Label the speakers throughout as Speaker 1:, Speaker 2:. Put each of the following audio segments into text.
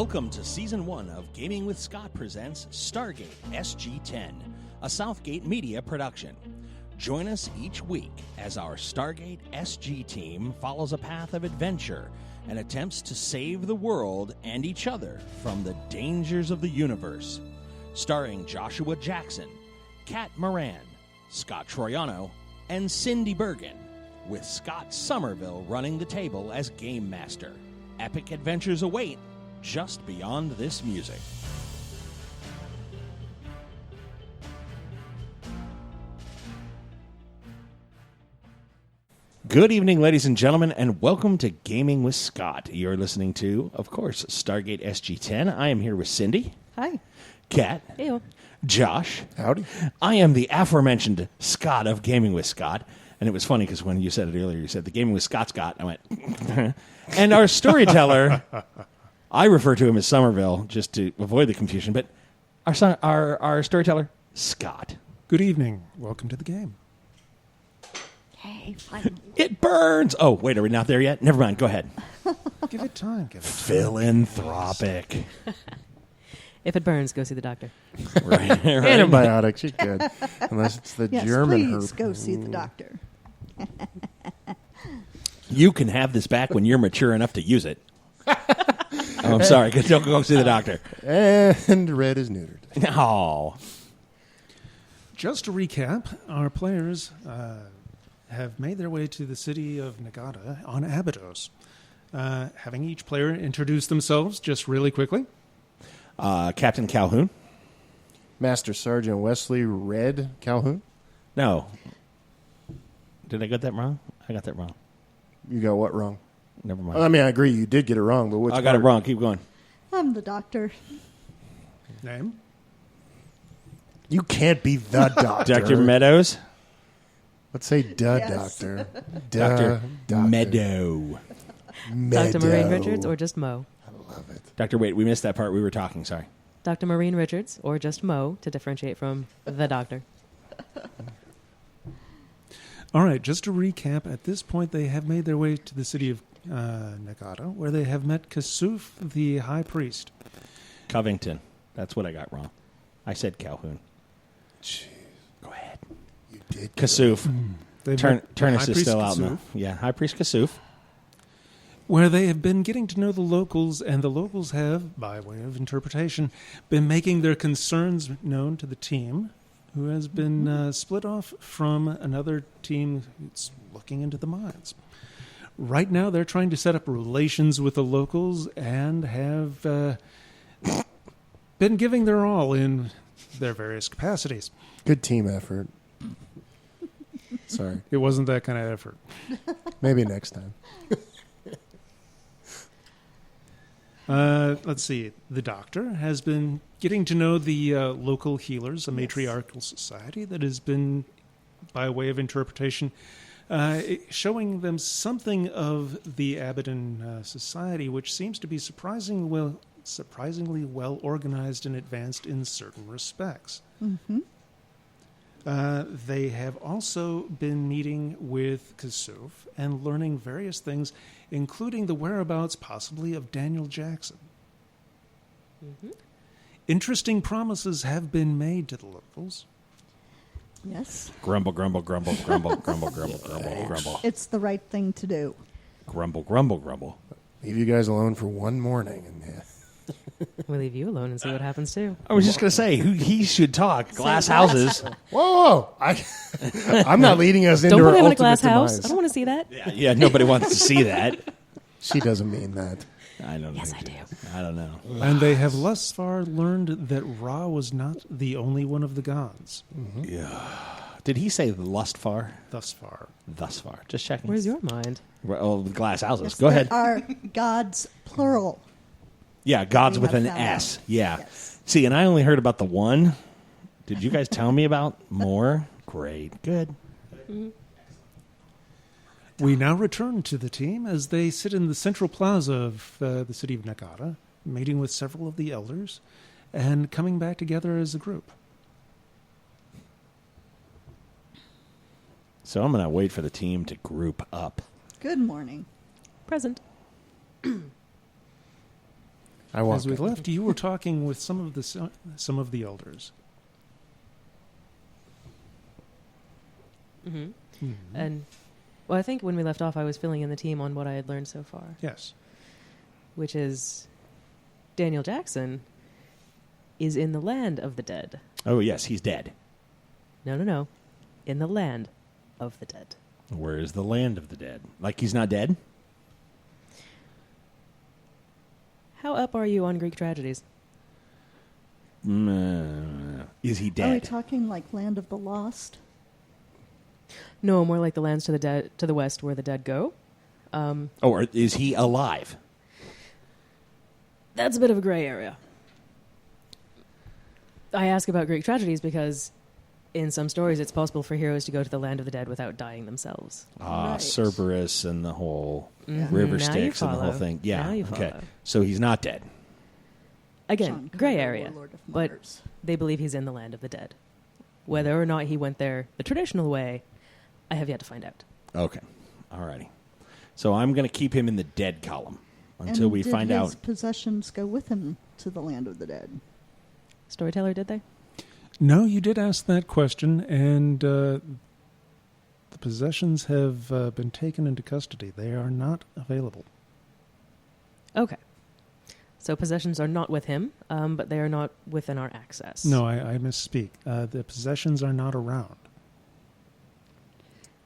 Speaker 1: Welcome to Season 1 of Gaming with Scott presents Stargate SG-10, a Southgate Media production. Join us each week as our Stargate SG team follows a path of adventure and attempts to save the world and each other from the dangers of the universe. Starring Joshua Jackson, Kat Moran, Scott Troiano, and Cindy Bergen, with Scott Somerville running the table as Game Master. Epic adventures await just beyond this music. Good evening, ladies and gentlemen, and welcome to Gaming with Scott. You're listening to, of course, Stargate SG-10. I am here with Cindy.
Speaker 2: Hi.
Speaker 1: Kat.
Speaker 2: Hey.
Speaker 3: Josh.
Speaker 4: Howdy.
Speaker 1: I am the aforementioned Scott of Gaming with Scott. And it was funny because when you said it earlier, you said the Gaming with Scott. I went, and our storyteller, I refer to him as Somerville just to avoid the confusion, but our storyteller, Scott.
Speaker 4: Good evening. Welcome to the game.
Speaker 2: Hey, fun.
Speaker 1: It burns. Oh, wait, are we not there yet? Never mind. Go ahead.
Speaker 4: Give it time.
Speaker 1: Philanthropic.
Speaker 2: If it burns, go see the doctor.
Speaker 1: Right.
Speaker 3: Antibiotics, you're good. Unless it's the German
Speaker 5: please
Speaker 3: herb.
Speaker 5: go see the doctor.
Speaker 1: You can have this back when you're mature enough to use it. Oh, I'm sorry. Don't go see the doctor.
Speaker 3: And red is neutered.
Speaker 1: No.
Speaker 4: Just to recap, our players have made their way to the city of Nagata on Abydos. Having each player introduce themselves just really quickly.
Speaker 1: Captain Calhoun.
Speaker 3: Master Sergeant Wesley Red Calhoun.
Speaker 1: No. Did I get that wrong? I got that wrong.
Speaker 3: You got what wrong?
Speaker 1: Never mind.
Speaker 3: I mean, I agree you did get it wrong, but which
Speaker 1: I got it
Speaker 3: part?
Speaker 1: wrong. Keep going.
Speaker 5: I'm the doctor.
Speaker 4: Name?
Speaker 3: You can't be the doctor.
Speaker 1: Dr. Meadows.
Speaker 3: Let's say duh
Speaker 5: Yes.
Speaker 3: doctor.
Speaker 1: Dr.
Speaker 3: Doctor.
Speaker 1: Meadow.
Speaker 2: Dr. Maureen Richards or just Mo?
Speaker 3: I love it.
Speaker 1: Doctor, wait, we missed that part. We were talking. Sorry.
Speaker 2: Dr. Maureen Richards or just Mo to differentiate from the doctor.
Speaker 4: All right, just to recap, at this point they have made their way to the city of Nagata, where they have met Kasuuf, the high priest.
Speaker 1: Covington. That's what I got wrong. I said Calhoun.
Speaker 3: Jeez.
Speaker 1: Go ahead.
Speaker 3: You did.
Speaker 1: Kasuuf.
Speaker 4: They've
Speaker 1: Turnus
Speaker 4: met the High
Speaker 1: is
Speaker 4: Priest
Speaker 1: still out
Speaker 4: Kasuuf,
Speaker 1: now. Yeah, High Priest Kasuuf.
Speaker 4: where they have been getting to know the locals, and the locals have, by way of interpretation, been making their concerns known to the team, who has been split off from another team that's looking into the mines. Right now, they're trying to set up relations with the locals and have been giving their all in their various capacities.
Speaker 3: Good team effort. Sorry.
Speaker 4: It wasn't that kind of effort.
Speaker 3: Maybe next time.
Speaker 4: Let's see. The doctor has been getting to know the local healers, a matriarchal society that has been, by way of interpretation, showing them something of the Abaddon society, which seems to be surprisingly well organized and advanced in certain respects.
Speaker 5: Mm-hmm.
Speaker 4: They have also been meeting with Kasuuf and learning various things, including the whereabouts, possibly, of Daniel Jackson.
Speaker 2: Mm-hmm.
Speaker 4: Interesting promises have been made to the locals.
Speaker 5: Yes.
Speaker 1: Grumble, grumble, grumble, grumble, grumble, grumble, grumble, grumble.
Speaker 5: It's the right thing to do.
Speaker 1: Grumble, grumble, grumble.
Speaker 3: Leave you guys alone for one morning. And
Speaker 2: We'll leave you alone and see what happens too.
Speaker 1: I was just going to say, he should talk. Glass houses.
Speaker 3: Whoa! I'm not leading us into
Speaker 2: Don't
Speaker 3: her
Speaker 2: put him in a
Speaker 3: ultimate
Speaker 2: glass house.
Speaker 3: demise.
Speaker 2: I don't want to see that.
Speaker 1: Yeah, nobody wants to see that.
Speaker 3: She doesn't mean that.
Speaker 1: I don't know.
Speaker 2: Yes, I do.
Speaker 1: I don't know.
Speaker 4: And they have thus far learned that Ra was not the only one of the gods.
Speaker 1: Yeah. Did he say lust far?
Speaker 4: Thus far.
Speaker 1: Thus far. Just checking.
Speaker 2: Where's your mind?
Speaker 1: Oh, the glass houses.
Speaker 5: Yes,
Speaker 1: Go ahead.
Speaker 5: there are gods, plural.
Speaker 1: Yeah, gods
Speaker 5: We
Speaker 1: with
Speaker 5: have
Speaker 1: an
Speaker 5: found
Speaker 1: S.
Speaker 5: out.
Speaker 1: Yeah.
Speaker 5: Yes.
Speaker 1: See, and I only heard about the one. Did you guys tell me about more? Great. Good.
Speaker 2: Mm-hmm.
Speaker 4: We now return to the team as they sit in the central plaza of the city of Nagata, meeting with several of the elders and coming back together as a group.
Speaker 1: So I'm going to wait for the team to group up.
Speaker 5: Good morning.
Speaker 2: Present.
Speaker 3: I walk
Speaker 4: As we
Speaker 3: up.
Speaker 4: left, you were talking with some of the elders.
Speaker 2: Mm-hmm.
Speaker 4: Mhm.
Speaker 2: And, well, I think when we left off, I was filling in the team on what I had learned so far,
Speaker 4: Yes.
Speaker 2: which is Daniel Jackson is in the land of the dead.
Speaker 1: Oh, yes, he's dead.
Speaker 2: No. In the land of the dead.
Speaker 1: Where is the land of the dead? Like he's not dead?
Speaker 2: How up are you on Greek tragedies?
Speaker 1: Is he
Speaker 5: Are we
Speaker 1: dead?
Speaker 5: talking like Land of the Lost?
Speaker 2: No, more like the lands to the west where the dead go.
Speaker 1: Or is he alive?
Speaker 2: That's a bit of a gray area. I ask about Greek tragedies because in some stories it's possible for heroes to go to the land of the dead without dying themselves.
Speaker 1: Ah,
Speaker 5: Right.
Speaker 1: Cerberus and the whole
Speaker 2: Mhm.
Speaker 1: river
Speaker 2: Now you
Speaker 1: Styx and the whole
Speaker 2: follow.
Speaker 1: thing. Yeah,
Speaker 2: Now you
Speaker 1: okay.
Speaker 2: follow.
Speaker 1: So he's not dead.
Speaker 2: Again,
Speaker 5: John
Speaker 2: gray
Speaker 5: Carter,
Speaker 2: area,
Speaker 5: Warlord of
Speaker 2: but
Speaker 5: Mars.
Speaker 2: they believe he's in the land of the dead. Whether or not he went there the traditional way, I have yet to find out.
Speaker 1: Okay. Alrighty. So I'm going to keep him in the dead column until
Speaker 5: And
Speaker 1: we
Speaker 5: did
Speaker 1: find
Speaker 5: his
Speaker 1: out.
Speaker 5: possessions go with him to the Land of the Dead?
Speaker 2: Storyteller, did they?
Speaker 4: No, you did ask that question, and the possessions have been taken into custody. They are not available.
Speaker 2: Okay. So possessions are not with him, but they are not within our access.
Speaker 4: No, I misspeak. The possessions are not around.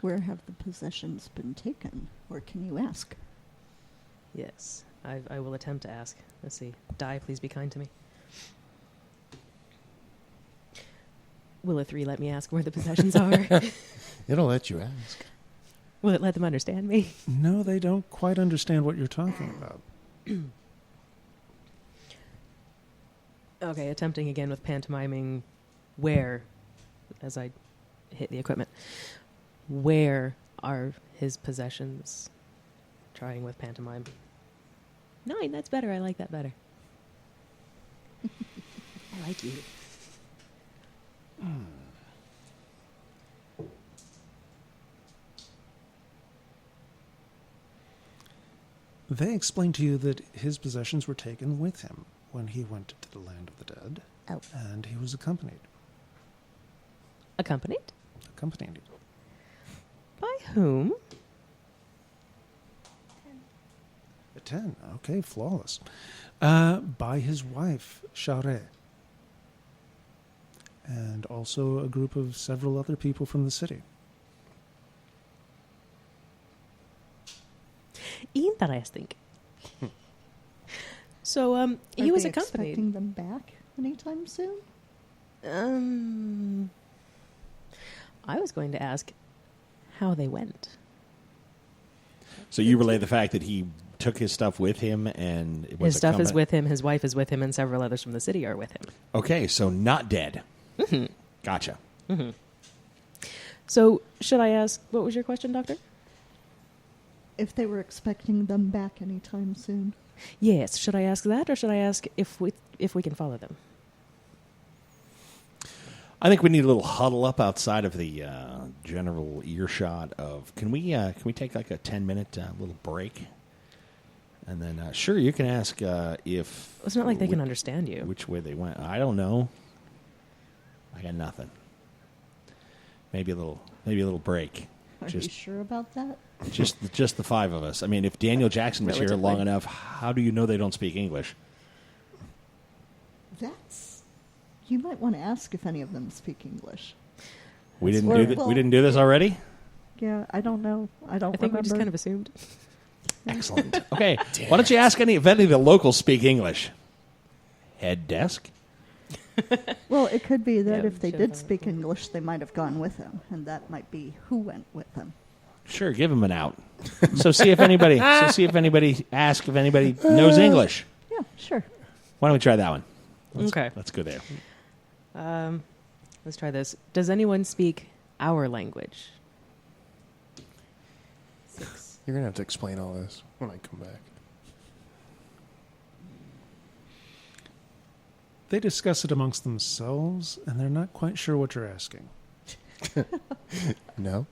Speaker 5: Where have the possessions been taken? Or can you ask?
Speaker 2: Yes, I will attempt to ask. Let's see. Die, please be kind to me. Will a 3 let me ask where the possessions are?
Speaker 3: It'll let you ask.
Speaker 2: Will it let them understand me?
Speaker 4: No, they don't quite understand what you're talking about.
Speaker 2: Okay, attempting again with pantomiming where, as I hit the equipment. Where are his possessions? Trying with pantomime. 9, that's better. I like that better. I like you.
Speaker 4: They explained to you that his possessions were taken with him when he went to the land of the dead,
Speaker 5: Oh.
Speaker 4: and he was accompanied.
Speaker 2: Accompanied?
Speaker 4: Accompanied.
Speaker 2: By whom?
Speaker 4: A 10. Okay, flawless. By his wife, Charest. And also a group of several other people from the city.
Speaker 2: Interesting. So,
Speaker 5: Are
Speaker 2: he was
Speaker 5: they
Speaker 2: accompanied.
Speaker 5: expecting them back anytime soon?
Speaker 2: I was going to ask how they went.
Speaker 1: So you relay the fact that he took his stuff with him and it was
Speaker 2: His stuff is
Speaker 1: accompanied-
Speaker 2: with him, his wife is with him, and several others from the city are with him.
Speaker 1: Okay, so not dead.
Speaker 2: Mm-hmm.
Speaker 1: Gotcha.
Speaker 2: Mm-hmm. So, should I ask, what was your question, Doctor?
Speaker 5: If they were expecting them back anytime soon.
Speaker 2: Yes, should I ask that, or should I ask if we can follow them?
Speaker 1: I think we need a little huddle up outside of the general earshot of. Can we take like a 10-minute little break? And then, sure, you can ask if.
Speaker 2: It's not like they can understand you.
Speaker 1: Which way they went. I don't know. I got nothing. Maybe a little break.
Speaker 5: Are you sure about that?
Speaker 1: Just the 5 of us. I mean, if Daniel Jackson was here
Speaker 2: Relatively.
Speaker 1: long enough, how do you know they don't speak English?
Speaker 5: You might want to ask if any of them speak English.
Speaker 1: We didn't
Speaker 5: Or-
Speaker 1: do that.
Speaker 5: well-
Speaker 1: We didn't do this already.
Speaker 5: Yeah, I don't know. I don't
Speaker 2: I think
Speaker 5: remember.
Speaker 2: we just kind of assumed.
Speaker 1: Excellent. Okay, why don't you ask if any of the locals speak English? Head desk.
Speaker 5: Well, it could be that
Speaker 2: Yeah,
Speaker 5: if they
Speaker 2: should've
Speaker 5: did
Speaker 2: found
Speaker 5: speak English, they might have gone with him, and that might be who went with them.
Speaker 1: Sure, give him an out. So see if anybody. Ask if anybody knows English.
Speaker 5: Yeah, sure.
Speaker 1: Why don't we try that one?
Speaker 2: Okay.
Speaker 1: Let's go there.
Speaker 2: Let's try this. Does anyone speak our language? 6.
Speaker 3: You're going to have to explain all this when I come back.
Speaker 4: They discuss it amongst themselves, and they're not quite sure what you're asking.
Speaker 3: No?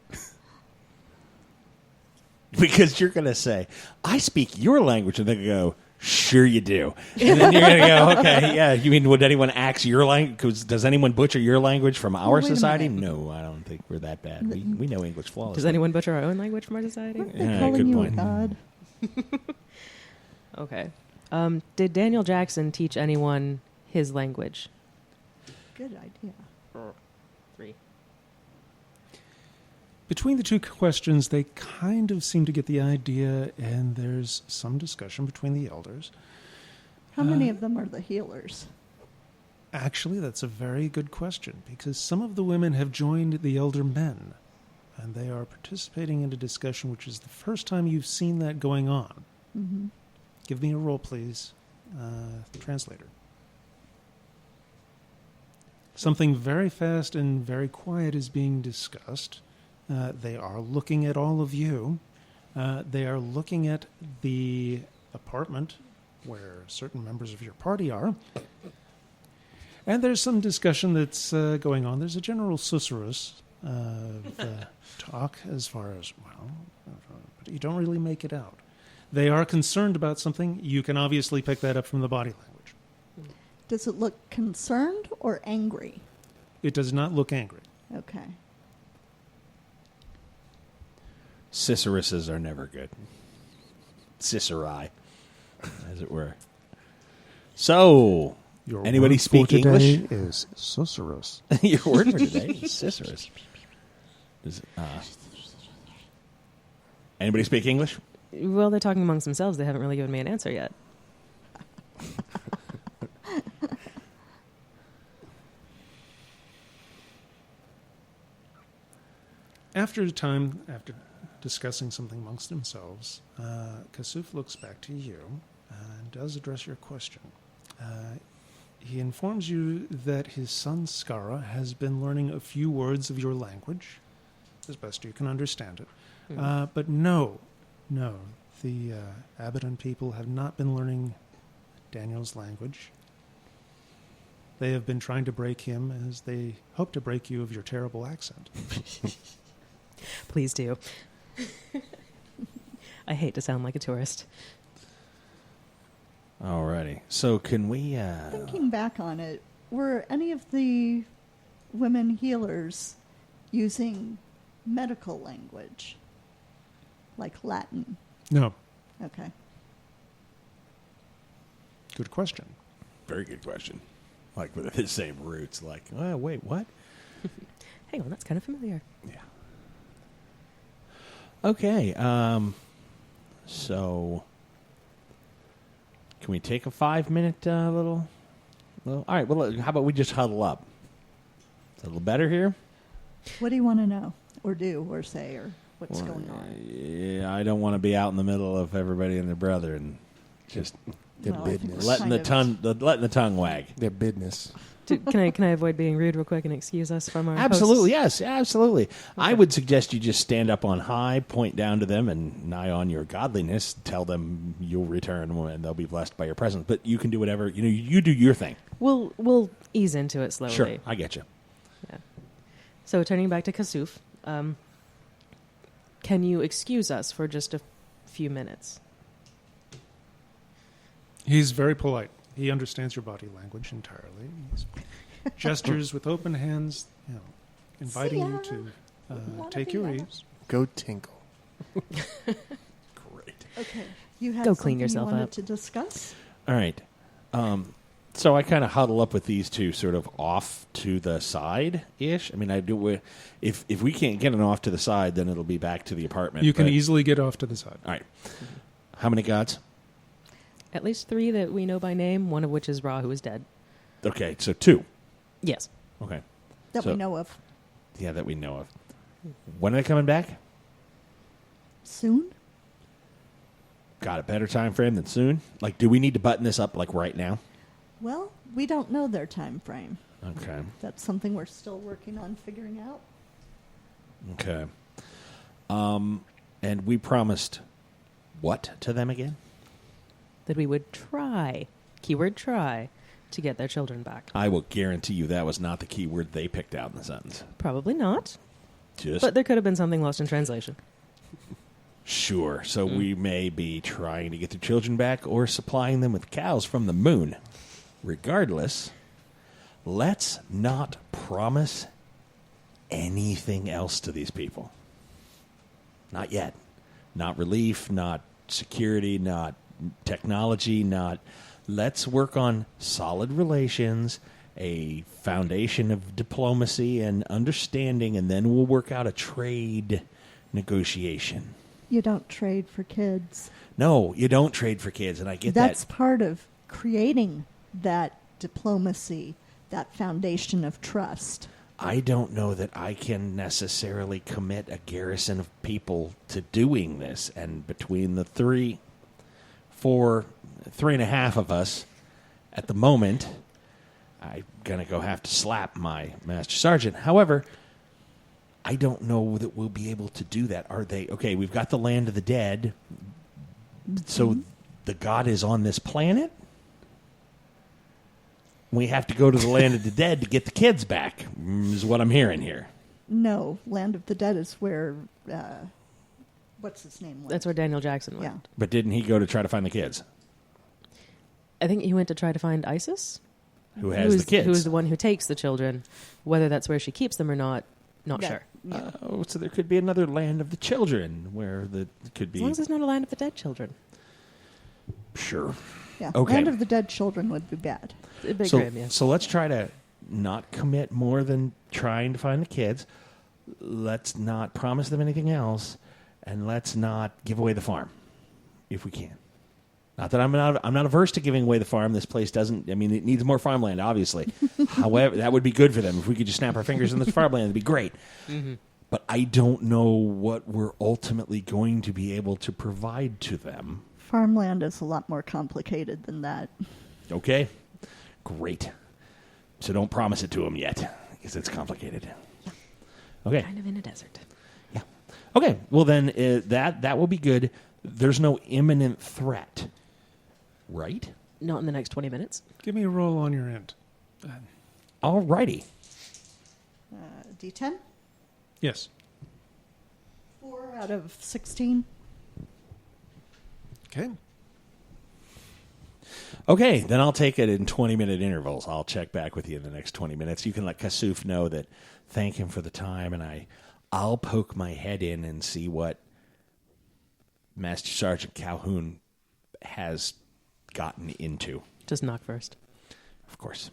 Speaker 1: Because you're going to say, "I speak your language," and they go, "Shh." sure you do. And then you're going to go, okay, yeah. You mean, would anyone axe your language? Does anyone butcher your language from our
Speaker 5: wait a
Speaker 1: society?
Speaker 5: minute.
Speaker 1: No, I don't think we're that bad. We know English flawlessly.
Speaker 2: Does anyone butcher our own language from our society?
Speaker 5: They're
Speaker 1: Yeah,
Speaker 5: calling
Speaker 1: good
Speaker 5: you
Speaker 1: point.
Speaker 5: a god.
Speaker 2: Okay. Did Daniel Jackson teach anyone his language?
Speaker 5: Good idea.
Speaker 2: 3.
Speaker 4: Between the two questions, they kind of seem to get the idea, and there's some discussion between the elders.
Speaker 5: How many of them are the healers?
Speaker 4: Actually, that's a very good question, because some of the women have joined the elder men, and they are participating in a discussion which is the first time you've seen that going on.
Speaker 5: Mm-hmm.
Speaker 4: Give me a roll, please, translator. Something very fast and very quiet is being discussed. They are looking at all of you. They are looking at the apartment where certain members of your party are. And there's some discussion that's going on. There's a general susurrus talk as far as, well, but you don't really make it out. They are concerned about something. You can obviously pick that up from the body language.
Speaker 5: Does it look concerned or angry?
Speaker 4: It does not look angry.
Speaker 5: Okay.
Speaker 1: Ciceruses are never good. Ciceri, as it were. So,
Speaker 3: Your
Speaker 1: anybody
Speaker 3: word
Speaker 1: speak
Speaker 3: for today
Speaker 1: English?
Speaker 3: is susurrus.
Speaker 1: Your word for today is Cicerus. Anybody speak English?
Speaker 2: Well, they're talking amongst themselves. They haven't really given me an answer yet.
Speaker 4: After a time, after discussing something amongst themselves, Kasuuf looks back to you and does address your question. He informs you that his son Skara has been learning a few words of your language, as best you can understand it. But no, the Abaddon people have not been learning Daniel's language. They have been trying to break him as they hope to break you of your terrible accent.
Speaker 2: Please do. I hate to sound like a tourist.
Speaker 1: Alrighty. So can we...
Speaker 5: Thinking back on it, were any of the women healers using medical language? Like Latin?
Speaker 4: No.
Speaker 5: Okay.
Speaker 4: Good question.
Speaker 1: Very good question. Like with the same roots. Like, oh, wait, what?
Speaker 2: Hang on, that's kind of familiar.
Speaker 1: Yeah. Okay. So... Can we take a 5-minute little... All right, well, how about we just huddle up? Is that a little better here?
Speaker 5: What do you want to know or do or say or what's going on?
Speaker 1: Yeah, I don't want to be out in the middle of everybody and their brother and just
Speaker 3: Their
Speaker 5: Well, I think
Speaker 3: business.
Speaker 5: we're
Speaker 1: letting the tongue wag.
Speaker 3: Their business.
Speaker 2: Can I avoid being rude real quick and excuse us from our
Speaker 1: Absolutely,
Speaker 2: hosts?
Speaker 1: yes, absolutely. I would suggest you just stand up on high, point down to them, and nigh on your godliness, tell them you'll return and they'll be blessed by your presence. But you can do whatever, you do your thing.
Speaker 2: We'll ease into it slowly.
Speaker 1: Sure, I get you.
Speaker 2: Yeah. So turning back to Kasuuf, can you excuse us for just a few minutes?
Speaker 4: He's very polite. He understands your body language entirely. He gestures with open hands, inviting
Speaker 5: See
Speaker 4: you
Speaker 5: ya.
Speaker 4: to
Speaker 5: Wanna
Speaker 4: take
Speaker 5: be
Speaker 4: your
Speaker 5: out.
Speaker 4: ease.
Speaker 3: Go tinkle.
Speaker 1: Great.
Speaker 5: Okay. You had
Speaker 2: Go
Speaker 5: something
Speaker 2: clean yourself
Speaker 5: you wanted
Speaker 2: up.
Speaker 5: to discuss?
Speaker 1: All right. So I kind of huddle up with these two sort of off to the side-ish. I mean, I do. If we can't get an off to the side, then it'll be back to the apartment.
Speaker 4: You can
Speaker 1: but-
Speaker 4: easily get off to the side.
Speaker 1: All right. How many gods?
Speaker 2: At least 3 that we know by name, one of which is Ra, who is dead.
Speaker 1: Okay, so 2.
Speaker 2: Yes.
Speaker 1: Okay.
Speaker 5: That
Speaker 1: So-
Speaker 5: we know of.
Speaker 1: Yeah, that we know of. When are they coming back?
Speaker 5: Soon?
Speaker 1: Got a better time frame than soon? Like, do we need to button this up, like, right now?
Speaker 5: Well, we don't know their time frame.
Speaker 1: Okay.
Speaker 5: That's something we're still working on figuring out.
Speaker 1: Okay. And we promised what to them again?
Speaker 2: That we would try, keyword try, to get their children back.
Speaker 1: I will guarantee you that was not the key word they picked out in the sentence.
Speaker 2: Probably not.
Speaker 1: Just
Speaker 2: But there could have been something lost in translation.
Speaker 1: Sure. So we may be trying to get the children back or supplying them with cows from the moon. Regardless, let's not promise anything else to these people. Not yet. Not relief, not security, not technology, not... Let's work on solid relations, a foundation of diplomacy and understanding, and then we'll work out a trade negotiation.
Speaker 5: You don't trade for kids.
Speaker 1: No, you don't trade for kids, and I get
Speaker 5: That's
Speaker 1: that.
Speaker 5: part of creating that diplomacy, that foundation of trust.
Speaker 1: I don't know that I can necessarily commit a garrison of people to doing this, and between the 3.5 of us at the moment, I'm going to have to slap my Master Sergeant. However, I don't know that we'll be able to do that. Are they? Okay, we've got the land of the dead. So the god is on this planet? We have to go to the land of the dead to get the kids back, is what I'm hearing here.
Speaker 5: No, Land of the Dead is where, what's his name? Went.
Speaker 2: That's where Daniel Jackson went.
Speaker 5: Yeah.
Speaker 1: But didn't he go to try to find the kids?
Speaker 2: I think he went to try to find Isis.
Speaker 1: Who has the kids?
Speaker 2: Who is the one who takes the children. Whether that's where she keeps them or not
Speaker 5: Yeah,
Speaker 2: sure.
Speaker 5: yeah.
Speaker 1: Oh, so there could be another land of the children where could be...
Speaker 2: As long as there's not a land of the dead children.
Speaker 1: Sure.
Speaker 5: Yeah.
Speaker 1: Okay.
Speaker 5: Land of the Dead children would be bad.
Speaker 2: A bit
Speaker 1: So,
Speaker 2: grim, yeah.
Speaker 1: so let's try to not commit more than trying to find the kids. Let's not promise them anything else, and let's not give away the farm, if we can. Not that I'm not averse to giving away the farm. This place doesn't. I mean, it needs more farmland, obviously. However, that would be good for them if we could just snap our fingers in this farmland. It'd be great. Mm-hmm. But I don't know what we're ultimately going to be able to provide to them.
Speaker 5: Farmland is a lot more complicated than that.
Speaker 1: Okay, great. So don't promise it to them yet, because it's complicated. Okay.
Speaker 2: Kind of in a desert.
Speaker 1: Yeah. Okay. Well, then that will be good. There's no imminent threat, right?
Speaker 2: Not in the next 20 minutes.
Speaker 4: Give me a roll on your end.
Speaker 1: All righty.
Speaker 5: D10?
Speaker 4: Yes.
Speaker 5: 4 out of 16.
Speaker 4: Okay.
Speaker 1: Okay, then I'll take it in 20-minute intervals. I'll check back with you in the next 20 minutes. You can let Kasuuf know that, thank him for the time, and I'll poke my head in and see what Master Sergeant Calhoun has gotten into.
Speaker 2: Just knock first.
Speaker 1: Of course.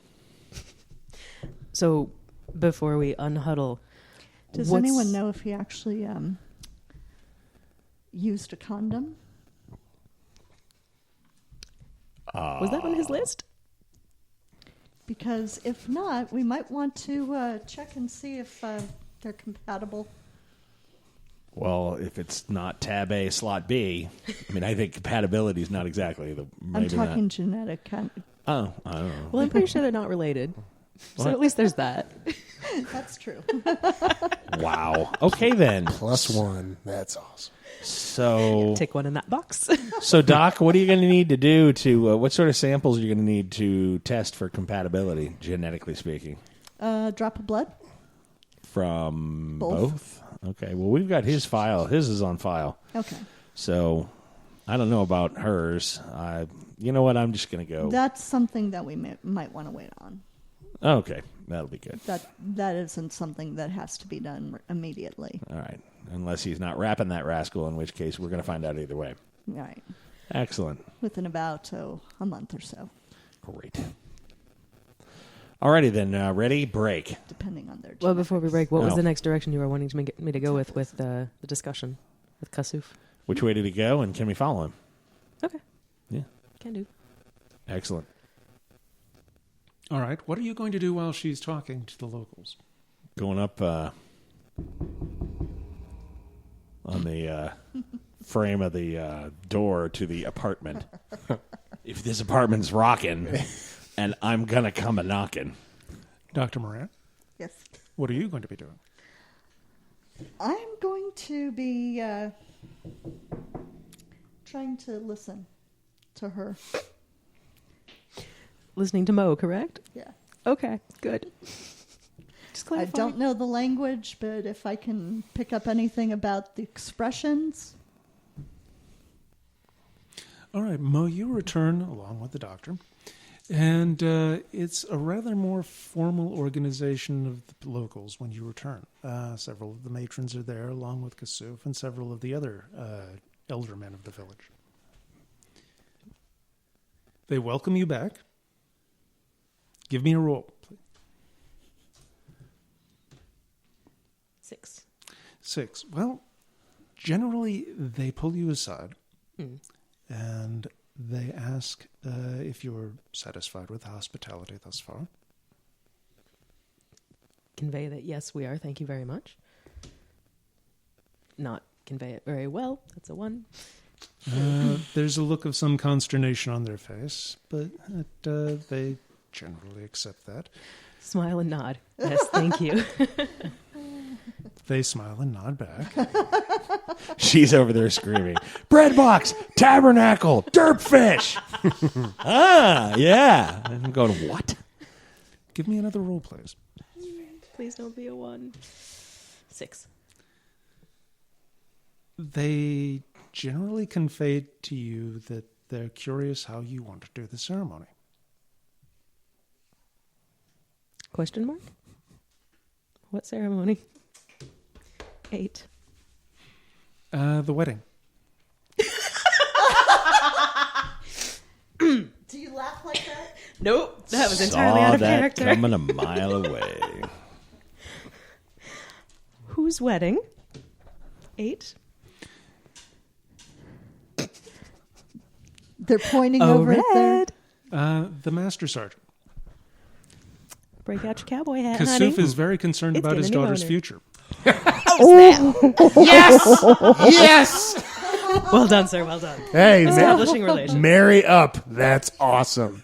Speaker 2: So, before we unhuddle...
Speaker 5: Does anyone know if he actually used a condom?
Speaker 2: Was that on his list?
Speaker 5: Because if not, we might want to check and see if they're compatible.
Speaker 1: Well, if it's not tab A, slot B, I mean, I think compatibility is not exactly the...
Speaker 5: I'm
Speaker 1: maybe
Speaker 5: talking
Speaker 1: not.
Speaker 5: genetic.
Speaker 1: Oh, I don't know.
Speaker 2: Well, I'm pretty sure they're not related. So
Speaker 1: What?
Speaker 2: at least there's that.
Speaker 5: That's true.
Speaker 1: Wow. Okay, then.
Speaker 3: +1. That's awesome.
Speaker 1: So...
Speaker 2: Tick one in that box.
Speaker 1: So, Doc, what are you going to need to do to... what sort of samples are you going to need to test for compatibility, genetically speaking?
Speaker 5: Drop of blood?
Speaker 1: From
Speaker 5: Both.
Speaker 1: Okay, well, we've got his file. His is on file.
Speaker 5: Okay.
Speaker 1: So, I don't know about hers. You know what? I'm just going to go...
Speaker 5: That's something that we might want to wait on.
Speaker 1: Okay, that'll be good.
Speaker 5: That isn't something that has to be done immediately.
Speaker 1: All right. Unless he's not wrapping that rascal, in which case we're going to find out either way.
Speaker 5: Right.
Speaker 1: Excellent.
Speaker 5: Within about a month or so,
Speaker 1: Great. Alrighty then, ready? Break.
Speaker 5: depending on their
Speaker 2: Well, before we break, what was
Speaker 1: Oh.
Speaker 2: the next direction you were wanting to me to go with the discussion with Kasuuf?
Speaker 1: Which way did he go, and can we follow him?
Speaker 2: Okay.
Speaker 1: Yeah.
Speaker 2: Can do.
Speaker 1: Excellent.
Speaker 4: All right. What are you going to do while she's talking to the locals?
Speaker 1: Going up on the frame of the door to the apartment. If this apartment's rocking, and I'm going to come a-knocking.
Speaker 4: Dr. Moran,
Speaker 5: Yes.
Speaker 4: what are you going to be doing?
Speaker 5: I'm going to be trying to listen to her.
Speaker 2: Listening to Mo, correct?
Speaker 5: Yeah.
Speaker 2: Okay, good. Just
Speaker 5: I
Speaker 2: clarifying.
Speaker 5: don't know the language, but if I can pick up anything about the expressions,
Speaker 4: All right, Mo, you return along with the doctor. And it's a rather more formal organization of the locals when you return. Several of the matrons are there, along with Kasuuf and several of the other elder men of the village. They welcome you back. Give me a roll, please.
Speaker 2: 6.
Speaker 4: 6. Well, generally, they pull you aside, and they ask if you're satisfied with the hospitality thus far.
Speaker 2: Convey that, yes, we are. Thank you very much. Not convey it very well. That's a 1.
Speaker 4: There's a look of some consternation on their face, but they generally accept that.
Speaker 2: Smile and nod. Yes, thank you.
Speaker 4: They smile and nod back.
Speaker 1: She's over there screaming, bread box, tabernacle, derpfish. Yeah. I'm going, what?
Speaker 4: Give me another roll, please.
Speaker 2: Please don't be a 1. 6.
Speaker 4: They generally convey to you that they're curious how you want to do the ceremony.
Speaker 2: Question mark? What ceremony? 8.
Speaker 4: The wedding.
Speaker 5: Do you laugh like that?
Speaker 2: Nope. That was entirely out of
Speaker 1: that
Speaker 2: character.
Speaker 1: coming a mile away.
Speaker 2: Whose wedding? 8.
Speaker 5: They're pointing
Speaker 2: Oh,
Speaker 5: over at their...
Speaker 2: red.
Speaker 4: The master sergeant.
Speaker 2: Break out your cowboy hat, honey.
Speaker 4: Kasuuf is very concerned
Speaker 2: It's
Speaker 4: about his
Speaker 2: gonna be
Speaker 4: daughter's
Speaker 2: boner.
Speaker 4: future.
Speaker 3: Yes! Yes!
Speaker 2: Well done, sir. Well done.
Speaker 3: Hey,
Speaker 2: Establishing relations.
Speaker 3: marry up. That's awesome.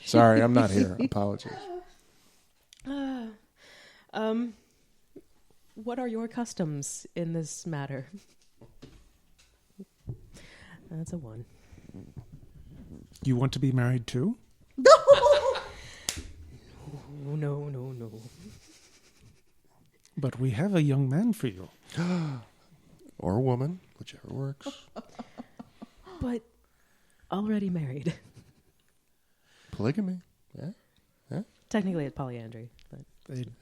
Speaker 3: Sorry, I'm not here. Apologies.
Speaker 2: What are your customs in this matter? That's a 1.
Speaker 4: You want to be married too?
Speaker 2: Oh, no.
Speaker 4: But we have a young man for you.
Speaker 3: Or a woman, whichever works.
Speaker 2: But already married.
Speaker 3: Polygamy. Yeah.
Speaker 2: Technically, it's polyandry. But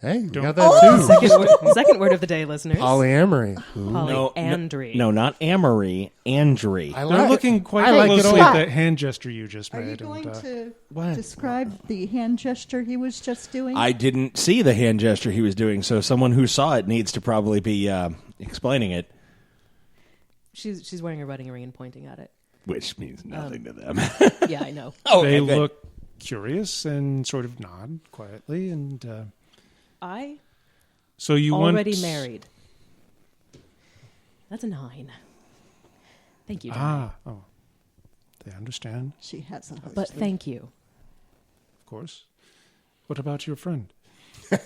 Speaker 3: Hey, you
Speaker 4: Don't-
Speaker 3: got that too.
Speaker 2: second word of the day, listeners.
Speaker 3: Polyamory.
Speaker 2: Polyandry.
Speaker 1: No, not amory, andry.
Speaker 3: I
Speaker 4: They're
Speaker 3: like
Speaker 4: looking quite
Speaker 3: I like it
Speaker 4: closely
Speaker 3: all.
Speaker 4: at that hand gesture you just
Speaker 5: Are you
Speaker 4: made.
Speaker 5: going to
Speaker 1: What?
Speaker 5: describe the hand gesture he was just doing?
Speaker 1: I didn't see the hand gesture he was doing, so someone who saw it needs to probably be explaining it,
Speaker 2: She's wearing a wedding ring and pointing at it.
Speaker 1: which means nothing to them.
Speaker 2: Yeah, I know.
Speaker 4: They
Speaker 1: good.
Speaker 4: look curious and sort of nod quietly, and
Speaker 2: I
Speaker 4: so you
Speaker 2: already
Speaker 4: want
Speaker 2: married. That's a 9. Thank you,
Speaker 4: Oh, they understand,
Speaker 5: She has a husband.
Speaker 2: but thank you.
Speaker 4: of course. What about your friend?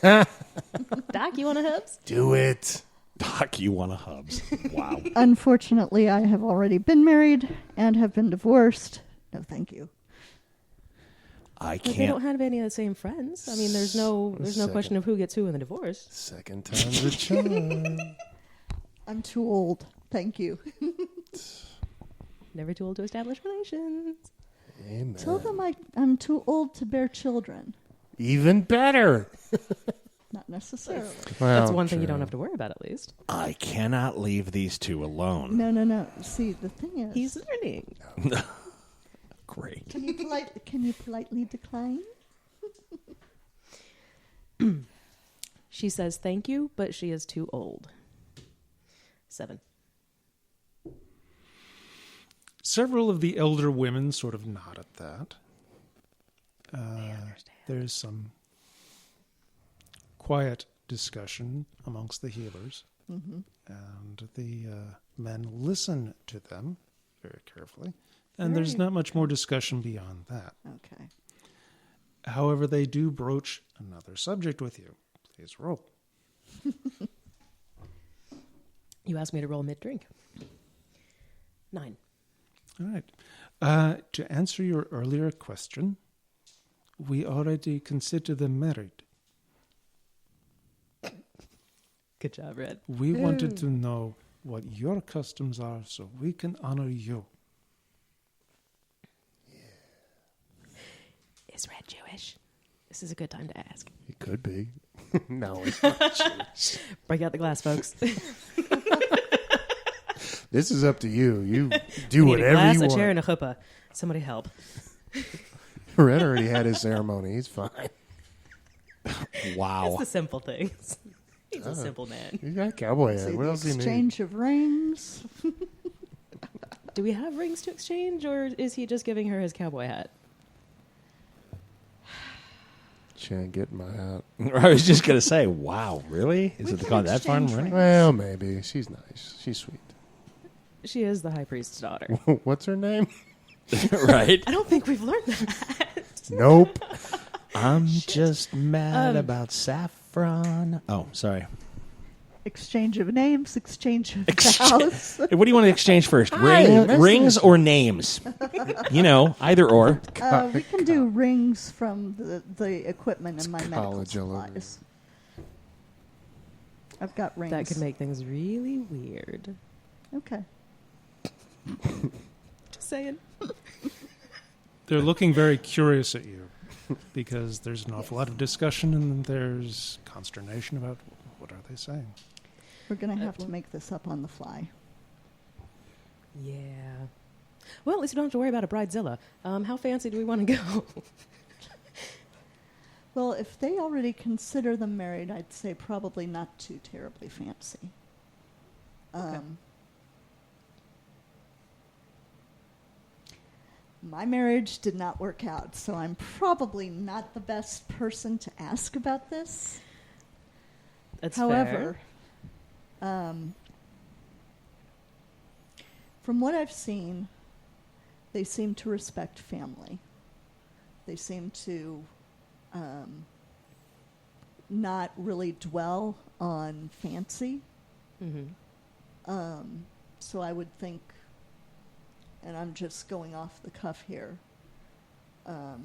Speaker 2: Doc, you want a hubs?
Speaker 3: Do it.
Speaker 1: Doc, you want a hubs. Wow.
Speaker 5: Unfortunately, I have already been married and have been divorced. No, thank you.
Speaker 1: I
Speaker 2: But they don't
Speaker 1: can't.
Speaker 2: have any of the same friends. I mean, there's no question of who gets who in the divorce.
Speaker 3: Second time's a charm.
Speaker 5: I'm too old. Thank you.
Speaker 2: Never too old to establish relations.
Speaker 3: Amen.
Speaker 5: Tell them I'm too old to bear children.
Speaker 3: Even better.
Speaker 5: Not necessarily.
Speaker 3: Well,
Speaker 2: That's one thing you
Speaker 3: true.
Speaker 2: don't have to worry about, at least.
Speaker 1: I cannot leave these two alone.
Speaker 5: No. See, the thing is,
Speaker 2: He's learning.
Speaker 1: Great.
Speaker 5: can you politely decline?
Speaker 2: She says thank you, but she is too old. 7.
Speaker 4: Several of the elder women sort of nod at that. There's some quiet discussion amongst the healers, and the men listen to them very carefully, and there's
Speaker 5: Very
Speaker 4: not much more discussion beyond that.
Speaker 5: Okay.
Speaker 4: However, they do broach another subject with you. Please roll.
Speaker 2: You asked me to roll mid-drink. 9.
Speaker 4: All right. To answer your earlier question, we already consider them married.
Speaker 2: Good job, Red.
Speaker 4: We wanted to know what your customs are so we can honor you.
Speaker 2: Is Red Jewish? This is a good time to ask.
Speaker 3: He could be. No, it's not Jewish.
Speaker 2: Break out the glass, folks.
Speaker 3: This is up to you. You
Speaker 2: We
Speaker 3: do
Speaker 2: need
Speaker 3: whatever
Speaker 2: a glass,
Speaker 3: you
Speaker 2: a
Speaker 3: want.
Speaker 2: chair, and a chuppah. Somebody help.
Speaker 3: Red already had his ceremony. He's fine.
Speaker 1: Wow.
Speaker 2: It's the simple things. He's a simple man.
Speaker 3: He's got a cowboy
Speaker 5: See,
Speaker 3: hat. What
Speaker 5: the
Speaker 3: else do you need?
Speaker 5: exchange of rings.
Speaker 2: Do we have rings to exchange, or is he just giving her his cowboy hat?
Speaker 3: Can't get my hat.
Speaker 1: I was just going to say, wow, really? Is
Speaker 5: We
Speaker 1: it
Speaker 5: can
Speaker 1: gone that far in
Speaker 5: exchange
Speaker 1: running?
Speaker 3: Well, maybe. She's nice. She's sweet.
Speaker 2: She is the high priest's daughter.
Speaker 3: What's her name?
Speaker 1: Right?
Speaker 2: I don't think we've learned that.
Speaker 3: Nope.
Speaker 1: I'm just mad about saffron. Oh, sorry.
Speaker 5: Exchange of names, exchange of vows.
Speaker 1: What do you want to exchange first?
Speaker 3: Hi, nice to
Speaker 1: Rings
Speaker 3: meet
Speaker 1: or names? You know, either or.
Speaker 5: We can do rings from the equipment and my medical
Speaker 3: college all over.
Speaker 5: supplies. I've got rings.
Speaker 2: That could make things really weird.
Speaker 5: Okay.
Speaker 2: Just saying.
Speaker 4: They're looking very curious at you because there's an awful lot of discussion and there's consternation about what are they saying.
Speaker 5: We're going to have to make this up on the fly.
Speaker 2: Yeah. Well, at least you don't have to worry about a bridezilla. How fancy do we want to go?
Speaker 5: Well, if they already consider them married, I'd say probably not too terribly fancy. My marriage did not work out, so I'm probably not the best person to ask about this.
Speaker 2: That's
Speaker 5: However,
Speaker 2: fair.
Speaker 5: From what I've seen, they seem to respect family. They seem to not really dwell on fancy.
Speaker 2: Mm-hmm.
Speaker 5: So I would think, and I'm just going off the cuff here, a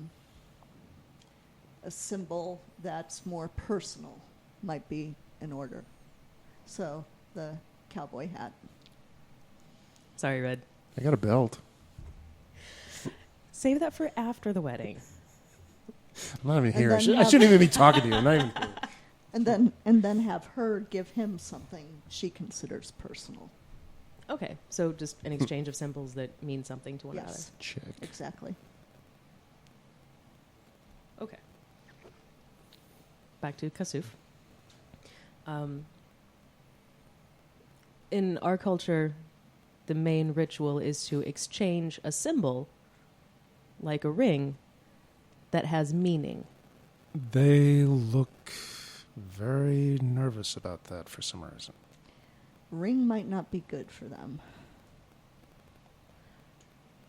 Speaker 5: symbol that's more personal might be in order. So the cowboy hat.
Speaker 2: Sorry, Red.
Speaker 3: I got a belt.
Speaker 2: Save that for after the wedding.
Speaker 3: I'm not even
Speaker 5: And
Speaker 3: here. I,
Speaker 5: then
Speaker 3: I
Speaker 5: have-
Speaker 3: shouldn't even be talking to you. I'm not even here.
Speaker 5: And then have her give him something she considers personal.
Speaker 2: Okay, so just an exchange of symbols that mean something to one
Speaker 5: Yes,
Speaker 3: Check.
Speaker 5: exactly.
Speaker 2: another. Okay. Back to Kasuuf. In our culture, the main ritual is to exchange a symbol, like a ring, that has meaning.
Speaker 4: They look very nervous about that for some reason.
Speaker 5: Ring might not be good for them.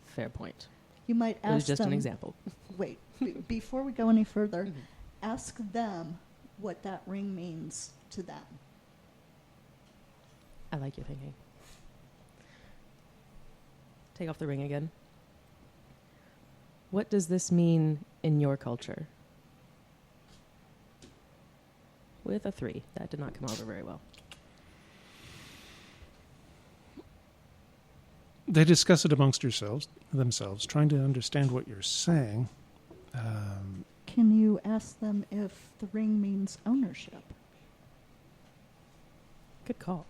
Speaker 2: Fair point.
Speaker 5: You might
Speaker 2: It was
Speaker 5: ask
Speaker 2: just
Speaker 5: them.
Speaker 2: an example.
Speaker 5: Wait, before we go any further,
Speaker 2: Mhm.
Speaker 5: ask them what that ring means to them.
Speaker 2: I like your thinking. Take off the ring again. What does this mean in your culture? With a 3. That did not come over very well.
Speaker 4: They discuss it amongst themselves, trying to understand what you're saying.
Speaker 5: Can you ask them if the ring means ownership?
Speaker 2: Good call.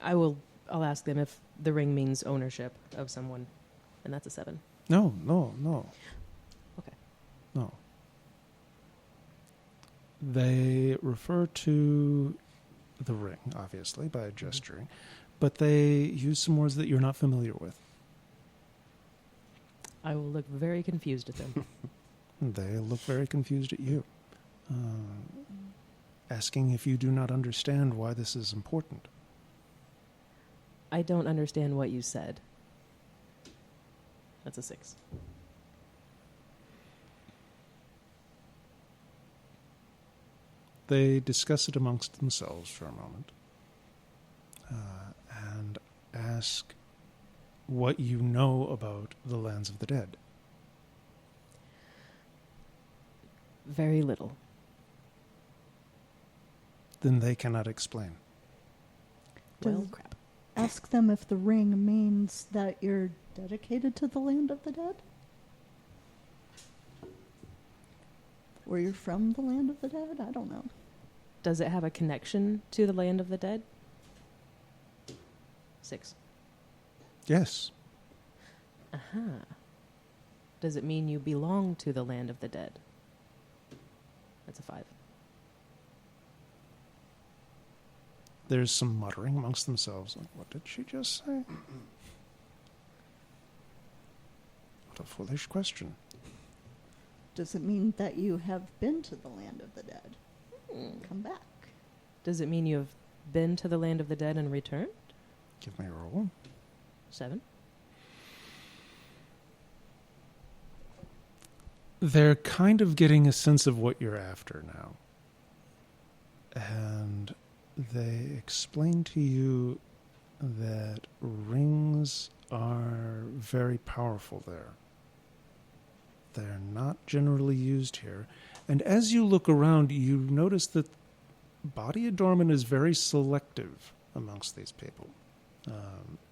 Speaker 2: I'll ask them if the ring means ownership of someone, and that's a 7.
Speaker 4: No.
Speaker 2: Okay.
Speaker 4: No. They refer to the ring, obviously, by gesturing, but they use some words that you're not familiar with.
Speaker 2: I will look very confused at them.
Speaker 4: They look very confused at you, asking if you do not understand why this is important.
Speaker 2: I don't understand what you said. That's a 6.
Speaker 4: They discuss it amongst themselves for a moment and ask what you know about the lands of the dead.
Speaker 2: Very little.
Speaker 4: Then they cannot explain.
Speaker 2: Well,
Speaker 5: Does-
Speaker 2: crap.
Speaker 5: ask them if the ring means that you're dedicated to the land of the dead? Or you're from the land of the dead? I don't know.
Speaker 2: Does it have a connection to the land of the dead? 6.
Speaker 4: Yes.
Speaker 2: Uh-huh. Does it mean you belong to the land of the dead? That's a 5.
Speaker 4: There's some muttering amongst themselves. Like, what did she just say? What a foolish question.
Speaker 5: Does it mean that you have been to the land of the dead? Come back.
Speaker 2: Does it mean you have been to the land of the dead and returned?
Speaker 4: Give me a roll.
Speaker 2: 7.
Speaker 4: They're kind of getting a sense of what you're after now. And they explain to you that rings are very powerful there. They're not generally used here. And as you look around, you notice that body adornment is very selective amongst these people.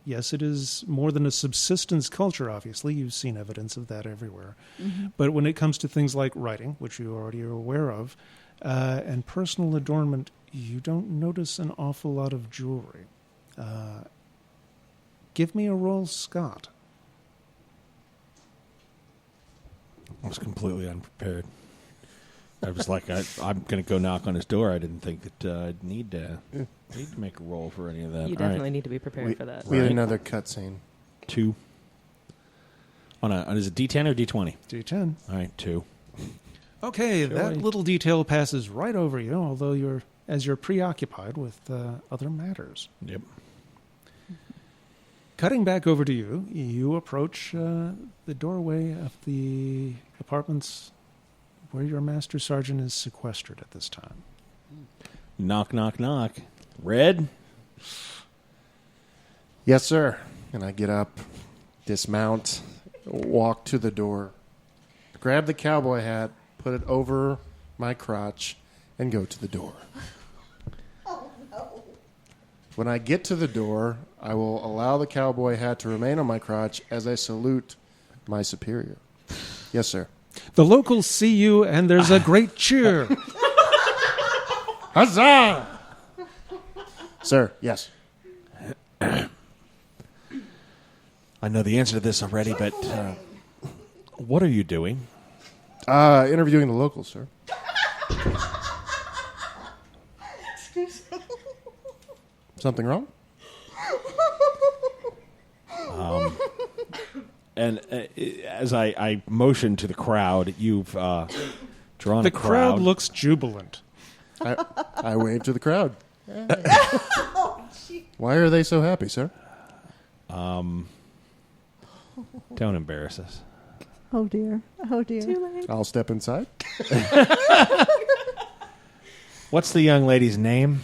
Speaker 4: Yes, it is more than a subsistence culture, obviously. You've seen evidence of that everywhere.
Speaker 5: Mm-hmm.
Speaker 4: But when it comes to things like writing, which you already are aware of, and personal adornment, you don't notice an awful lot of jewelry. Give me a roll, Scott.
Speaker 1: I was completely unprepared. I was like, I'm going to go knock on his door. I didn't think that I'd need to make a roll for any of that.
Speaker 2: You
Speaker 1: All right.
Speaker 2: definitely need to be prepared for that.
Speaker 3: We had
Speaker 1: Right.
Speaker 3: another cutscene.
Speaker 1: 2. Is it D10 or D20?
Speaker 4: D10.
Speaker 1: All right, 2.
Speaker 4: Okay, that
Speaker 1: Joy.
Speaker 4: little detail passes right over you, although you're preoccupied with other matters.
Speaker 1: Yep.
Speaker 4: Cutting back over to you, you approach the doorway of the apartments where your master sergeant is sequestered at this time.
Speaker 1: Knock, knock, knock. Red?
Speaker 3: Yes, sir. And I get up, dismount, walk to the door, grab the cowboy hat, put it over my crotch, and go to the door.
Speaker 5: Oh, no.
Speaker 3: When I get to the door, I will allow the cowboy hat to remain on my crotch as I salute my superior. Yes, sir.
Speaker 4: The locals see you, and there's a great cheer.
Speaker 3: Huzzah! Sir, yes.
Speaker 1: I know the answer to this already, but what are you doing?
Speaker 3: Interviewing the locals, sir.
Speaker 5: Excuse me.
Speaker 3: Something wrong?
Speaker 1: And as I motion to the crowd, you've drawn
Speaker 4: The
Speaker 1: a
Speaker 4: crowd looks jubilant.
Speaker 3: I wave to the crowd. Why are they so happy, sir?
Speaker 1: Don't embarrass us.
Speaker 5: Oh, dear. Oh, dear.
Speaker 2: Too late.
Speaker 3: I'll step inside.
Speaker 1: What's the young lady's name?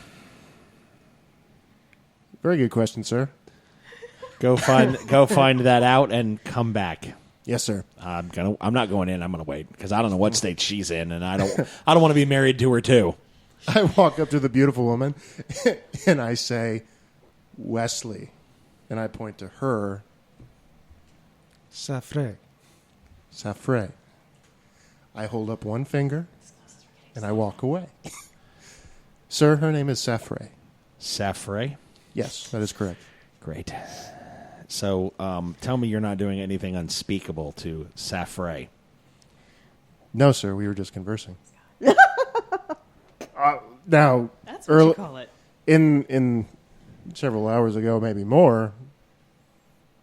Speaker 3: Very good question, sdon't
Speaker 1: Go find that out and come back.
Speaker 3: Yes, sir.
Speaker 1: I'm not going in. I'm gonna wait because I don't know what state she's in, and I don't want to be married to her too.
Speaker 3: I walk up to the beautiful woman and I say, Wesley. And I point to her,
Speaker 4: Safre.
Speaker 3: Safre. I hold up one finger and I walk away. Sir, her name is Safre.
Speaker 1: Safre.
Speaker 3: Yes, that is correct.
Speaker 1: Great. So tell me you're not doing anything unspeakable to Safre.
Speaker 3: No, sir, we were just conversing. Now,
Speaker 2: That's what
Speaker 3: early,
Speaker 2: you call it.
Speaker 3: in several hours ago, maybe more,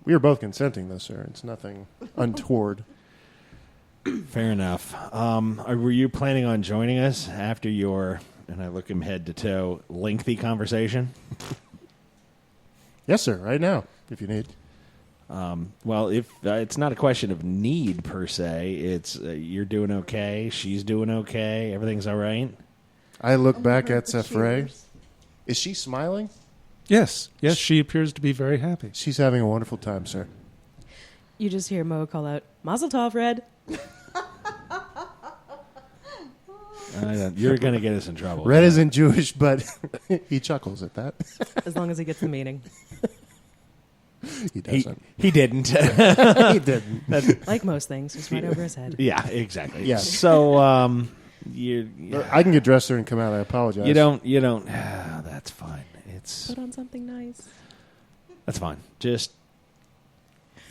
Speaker 3: we were both consenting, though, sir. It's nothing untoward.
Speaker 1: Fair enough. Were you planning on joining us after your, and I look him head to toe, lengthy conversation?
Speaker 3: Yes, sir, right now, if you need.
Speaker 1: Well, if it's not a question of need per se, it's you're doing okay, she's doing okay, everything's all right.
Speaker 3: I look back
Speaker 5: Her
Speaker 3: at Safre.
Speaker 5: cheers.
Speaker 3: Is she smiling?
Speaker 4: Yes, she appears to be very happy.
Speaker 3: She's having a wonderful time, sir.
Speaker 2: You just hear Mo call out, Mazel Tov, Red.
Speaker 1: You're going to get us in trouble.
Speaker 3: Red isn't Jewish, but he chuckles at that.
Speaker 2: As long as he gets the meaning.
Speaker 3: He doesn't.
Speaker 1: He didn't.
Speaker 3: He didn't.
Speaker 2: Like most things, just right over his head.
Speaker 1: Yeah, exactly.
Speaker 3: Yeah.
Speaker 1: So you
Speaker 3: I can get dressed there and come out. I apologize.
Speaker 1: you don't. That's fine. It's
Speaker 2: Put on something nice.
Speaker 1: that's fine. Just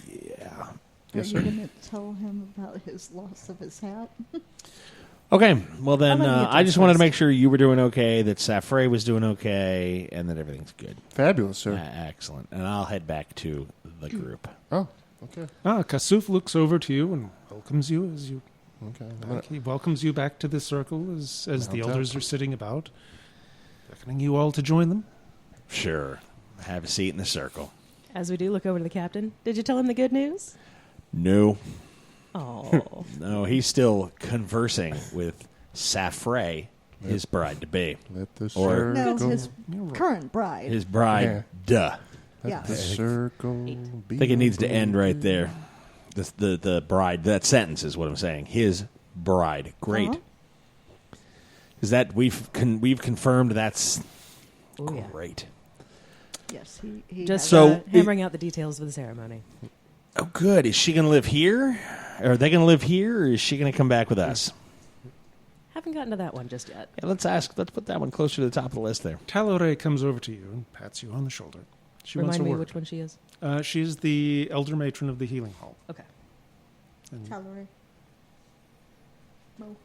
Speaker 1: yeah.
Speaker 3: Yes,
Speaker 5: Are
Speaker 3: sir.
Speaker 5: you going to tell him about his loss of his hat?
Speaker 1: Okay. Well then,
Speaker 2: I'll let you get
Speaker 1: I just
Speaker 2: dressed
Speaker 1: wanted to
Speaker 2: first.
Speaker 1: make sure you were doing okay, that Safre was doing okay, and that everything's good.
Speaker 3: Fabulous, sir.
Speaker 1: Excellent. And I'll head back to the group.
Speaker 3: Oh, okay.
Speaker 4: Kasuuf looks over to you and welcomes you as you.
Speaker 3: Okay.
Speaker 4: He welcomes you back to the circle as the
Speaker 3: Mount
Speaker 4: elders
Speaker 3: up.
Speaker 4: are sitting about, beckoning you all to join them.
Speaker 1: Sure. Have a seat in the circle.
Speaker 2: As we do, look over to the captain. Did you tell him the good news?
Speaker 1: No.
Speaker 2: Oh.
Speaker 1: No, he's still conversing with Safre, his bride-to-be.
Speaker 3: Let the
Speaker 1: Or-
Speaker 5: No,
Speaker 3: circle.
Speaker 5: his current bride.
Speaker 1: His bride, duh.
Speaker 3: Let
Speaker 5: Yeah.
Speaker 3: the circle be.
Speaker 1: I think it needs to end right there. The bride, that sentence is what I'm saying. His bride. Great.
Speaker 5: Uh-huh.
Speaker 1: Is that we've confirmed that's
Speaker 2: Oh, yeah.
Speaker 1: great.
Speaker 5: Yes, he
Speaker 2: Just
Speaker 5: has
Speaker 1: So-
Speaker 2: hammering out the details of the ceremony.
Speaker 1: Oh, good. Is she going to live here? Are they going to live here, or is she going to come back with us?
Speaker 2: Haven't gotten to that one just yet.
Speaker 1: Yeah, let's put that one closer to the top of the list there.
Speaker 4: Talore comes over to you and pats you on the shoulder. She wants
Speaker 2: Remind
Speaker 4: a
Speaker 2: me
Speaker 4: word.
Speaker 2: which one she is.
Speaker 4: She's the elder matron of the healing hall.
Speaker 2: Okay.
Speaker 4: And
Speaker 5: Tallery. Mo.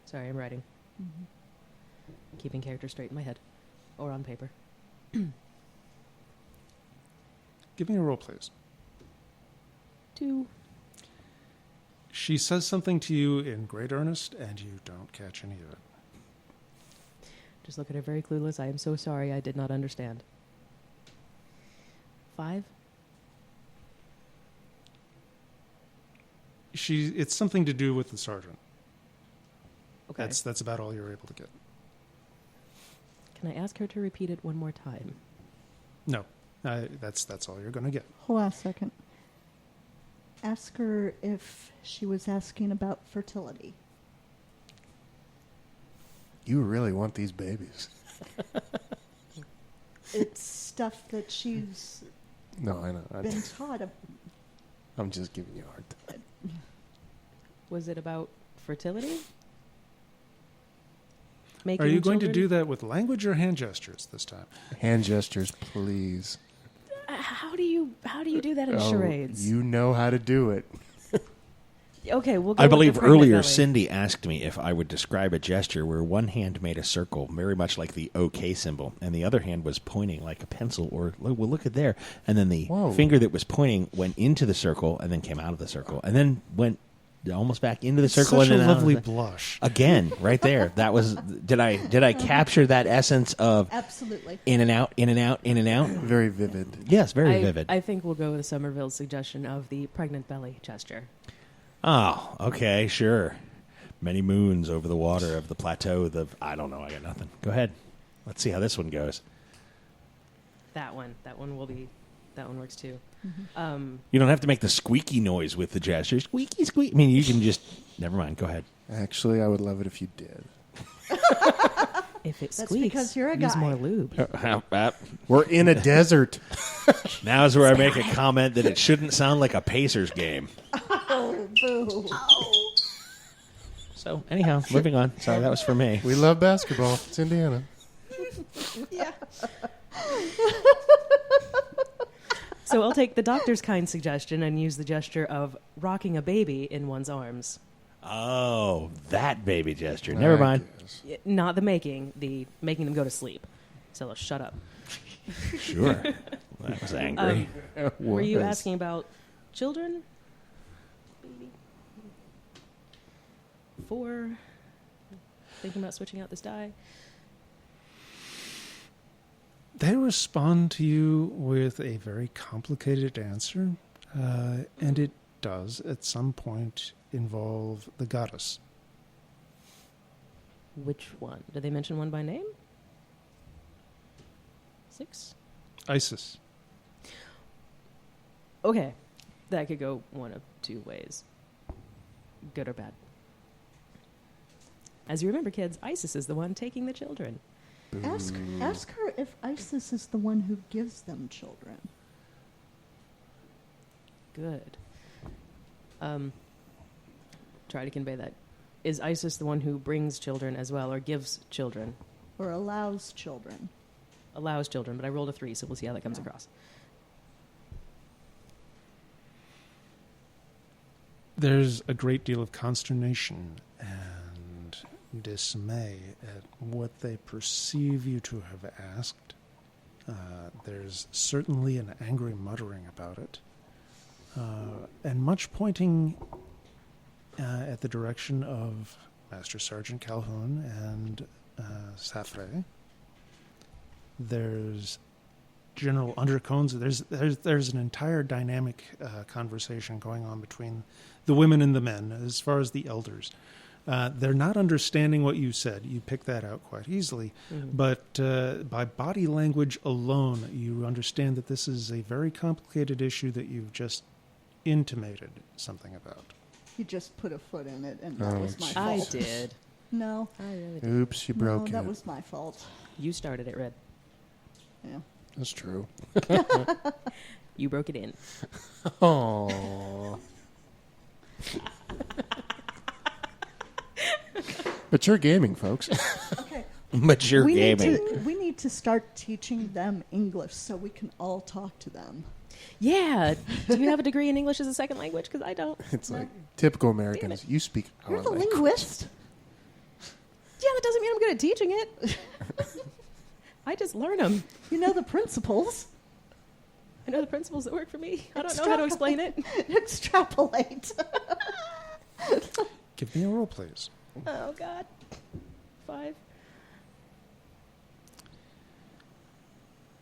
Speaker 2: Sorry, I'm writing. Keeping characters straight in my head. Or on paper.
Speaker 4: give me a roll, please.
Speaker 2: 2.
Speaker 4: She says something to you in great earnest, and you don't catch any of it.
Speaker 2: Just look at her very clueless. I am so sorry. I did not understand. 5.
Speaker 4: It's something to do with the sergeant.
Speaker 2: Okay.
Speaker 4: That's about all you're able to get.
Speaker 2: Can I ask her to repeat it one more time?
Speaker 4: No, that's all you're going to get.
Speaker 5: Hold on a second. Ask her if she was asking about fertility.
Speaker 3: You really want these babies?
Speaker 5: It's stuff that she's
Speaker 3: No, I know.
Speaker 5: been taught.
Speaker 3: I'm just giving you a hard time.
Speaker 2: Was it about fertility?
Speaker 4: Are you going to
Speaker 2: children?
Speaker 4: do that with language or hand gestures this time?
Speaker 3: Hand gestures, please.
Speaker 2: How do you do that in
Speaker 3: Oh,
Speaker 2: charades?
Speaker 3: you know how to do it.
Speaker 2: Okay, we'll go
Speaker 1: I
Speaker 2: with the
Speaker 1: believe
Speaker 2: pregnant
Speaker 1: earlier
Speaker 2: belly.
Speaker 1: Cindy asked me if I would describe a gesture where one hand made a circle, very much like the OK symbol, and the other hand was pointing like a pencil, or, well, look at there. And then the
Speaker 3: Whoa.
Speaker 1: finger that was pointing went into the circle and then came out of the circle, and then went almost back into the circle.
Speaker 4: Such
Speaker 1: and
Speaker 4: a
Speaker 1: then out of
Speaker 4: lovely
Speaker 1: the-
Speaker 4: blush.
Speaker 1: Again, right there. That was. Did I capture that essence of
Speaker 5: Absolutely.
Speaker 1: in and out, in and out, in and out?
Speaker 3: Very vivid.
Speaker 1: Yes, very vivid.
Speaker 2: I think we'll go with Somerville's suggestion of the pregnant belly gesture.
Speaker 1: Oh, okay, sure. Many moons over the water of the plateau. I don't know. I got nothing. Go ahead. Let's see how this one goes.
Speaker 2: That one works too.
Speaker 1: You don't have to make the squeaky noise with the gesture. Squeaky, squeak. I mean, you can just. Never mind. Go ahead.
Speaker 3: Actually, I would love it if you did.
Speaker 2: If it
Speaker 5: That's
Speaker 2: squeaks,
Speaker 5: because you're a
Speaker 2: use
Speaker 5: guy.
Speaker 2: more lube.
Speaker 3: We're in a desert.
Speaker 1: Now is where I make a comment that it shouldn't sound like a Pacers game.
Speaker 5: Oh, boo.
Speaker 1: So, anyhow, moving on. Sorry, that was for me.
Speaker 3: We love basketball. It's Indiana.
Speaker 5: Yeah.
Speaker 2: So I'll take the doctor's kind suggestion and use the gesture of rocking a baby in one's arms.
Speaker 1: Oh, that baby gesture. Never mind.
Speaker 2: Not the making them go to sleep. So they'll shut up.
Speaker 1: Sure. That was angry.
Speaker 2: Were you asking about children? Baby. 4. Thinking about switching out this die.
Speaker 4: They respond to you with a very complicated answer, and it does at some point involve the goddess.
Speaker 2: Which one? Did they mention one by name? 6?
Speaker 4: Isis.
Speaker 2: Okay. That could go one of 2 ways. Good or bad. As you remember, kids, Isis is the one taking the children.
Speaker 5: Ask her if Isis is the one who gives them children.
Speaker 2: Good. Try to convey that. Is Isis the one who brings children as well, or gives children?
Speaker 5: Or allows children.
Speaker 2: Allows children, but I rolled a 3, so we'll see how that comes across.
Speaker 4: There's a great deal of consternation and dismay at what they perceive you to have asked. There's certainly an angry muttering about it, and much pointing at the direction of Master Sergeant Calhoun and Safre. There's general undertones. There's an entire dynamic conversation going on between the women and the men as far as the elders. They're not understanding what you said. You pick that out quite easily. Mm-hmm. But by body language alone, you understand that this is a very complicated issue that you've just intimated something about.
Speaker 5: You just put a foot in it, and that was my fault.
Speaker 2: I did.
Speaker 5: No.
Speaker 2: I really did.
Speaker 3: Oops, you broke
Speaker 5: No,
Speaker 3: it.
Speaker 5: that was my fault.
Speaker 2: You started it, Red.
Speaker 5: Yeah.
Speaker 3: That's true.
Speaker 2: You broke it in.
Speaker 3: Oh. Mature gaming, folks.
Speaker 5: Okay.
Speaker 1: Mature gaming.
Speaker 5: We need to start teaching them English so we can all talk to them.
Speaker 2: Yeah. Do you have a degree in English as a second language? Because I don't.
Speaker 3: It's like typical Americans. You speak our
Speaker 5: You're the
Speaker 3: language.
Speaker 5: linguist.
Speaker 2: Yeah, that doesn't mean I'm good at teaching it. I just learn them.
Speaker 5: You know the principles.
Speaker 2: I know the principles that work for me. I don't know how to explain it.
Speaker 5: Extrapolate.
Speaker 4: Give me a roll, please.
Speaker 2: Oh, God. 5.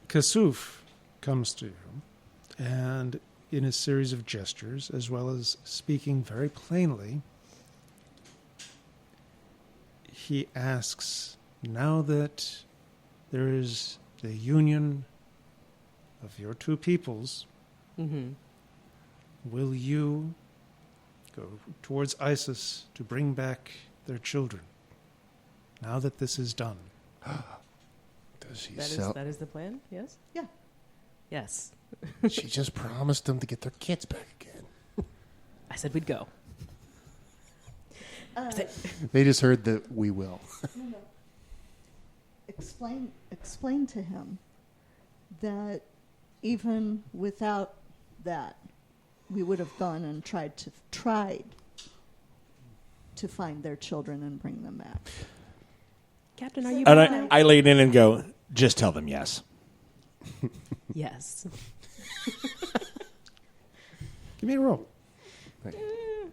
Speaker 4: Kasuuf comes to you, and in a series of gestures, as well as speaking very plainly, he asks, now that there is the union of your two peoples, will you go towards ISIS to bring back their children? Now that this is done.
Speaker 3: Does he
Speaker 2: That is the plan? Yes?
Speaker 5: Yeah.
Speaker 2: Yes.
Speaker 3: She just promised them to get their kids back again.
Speaker 2: I said we'd go.
Speaker 3: They just heard that we will.
Speaker 5: No. Explain to him that even without that, we would have gone and tried to find their children and bring them back.
Speaker 2: Captain, are you
Speaker 1: And
Speaker 2: back now?
Speaker 1: I lean in and go, just tell them yes.
Speaker 2: Yes.
Speaker 4: Give me a roll.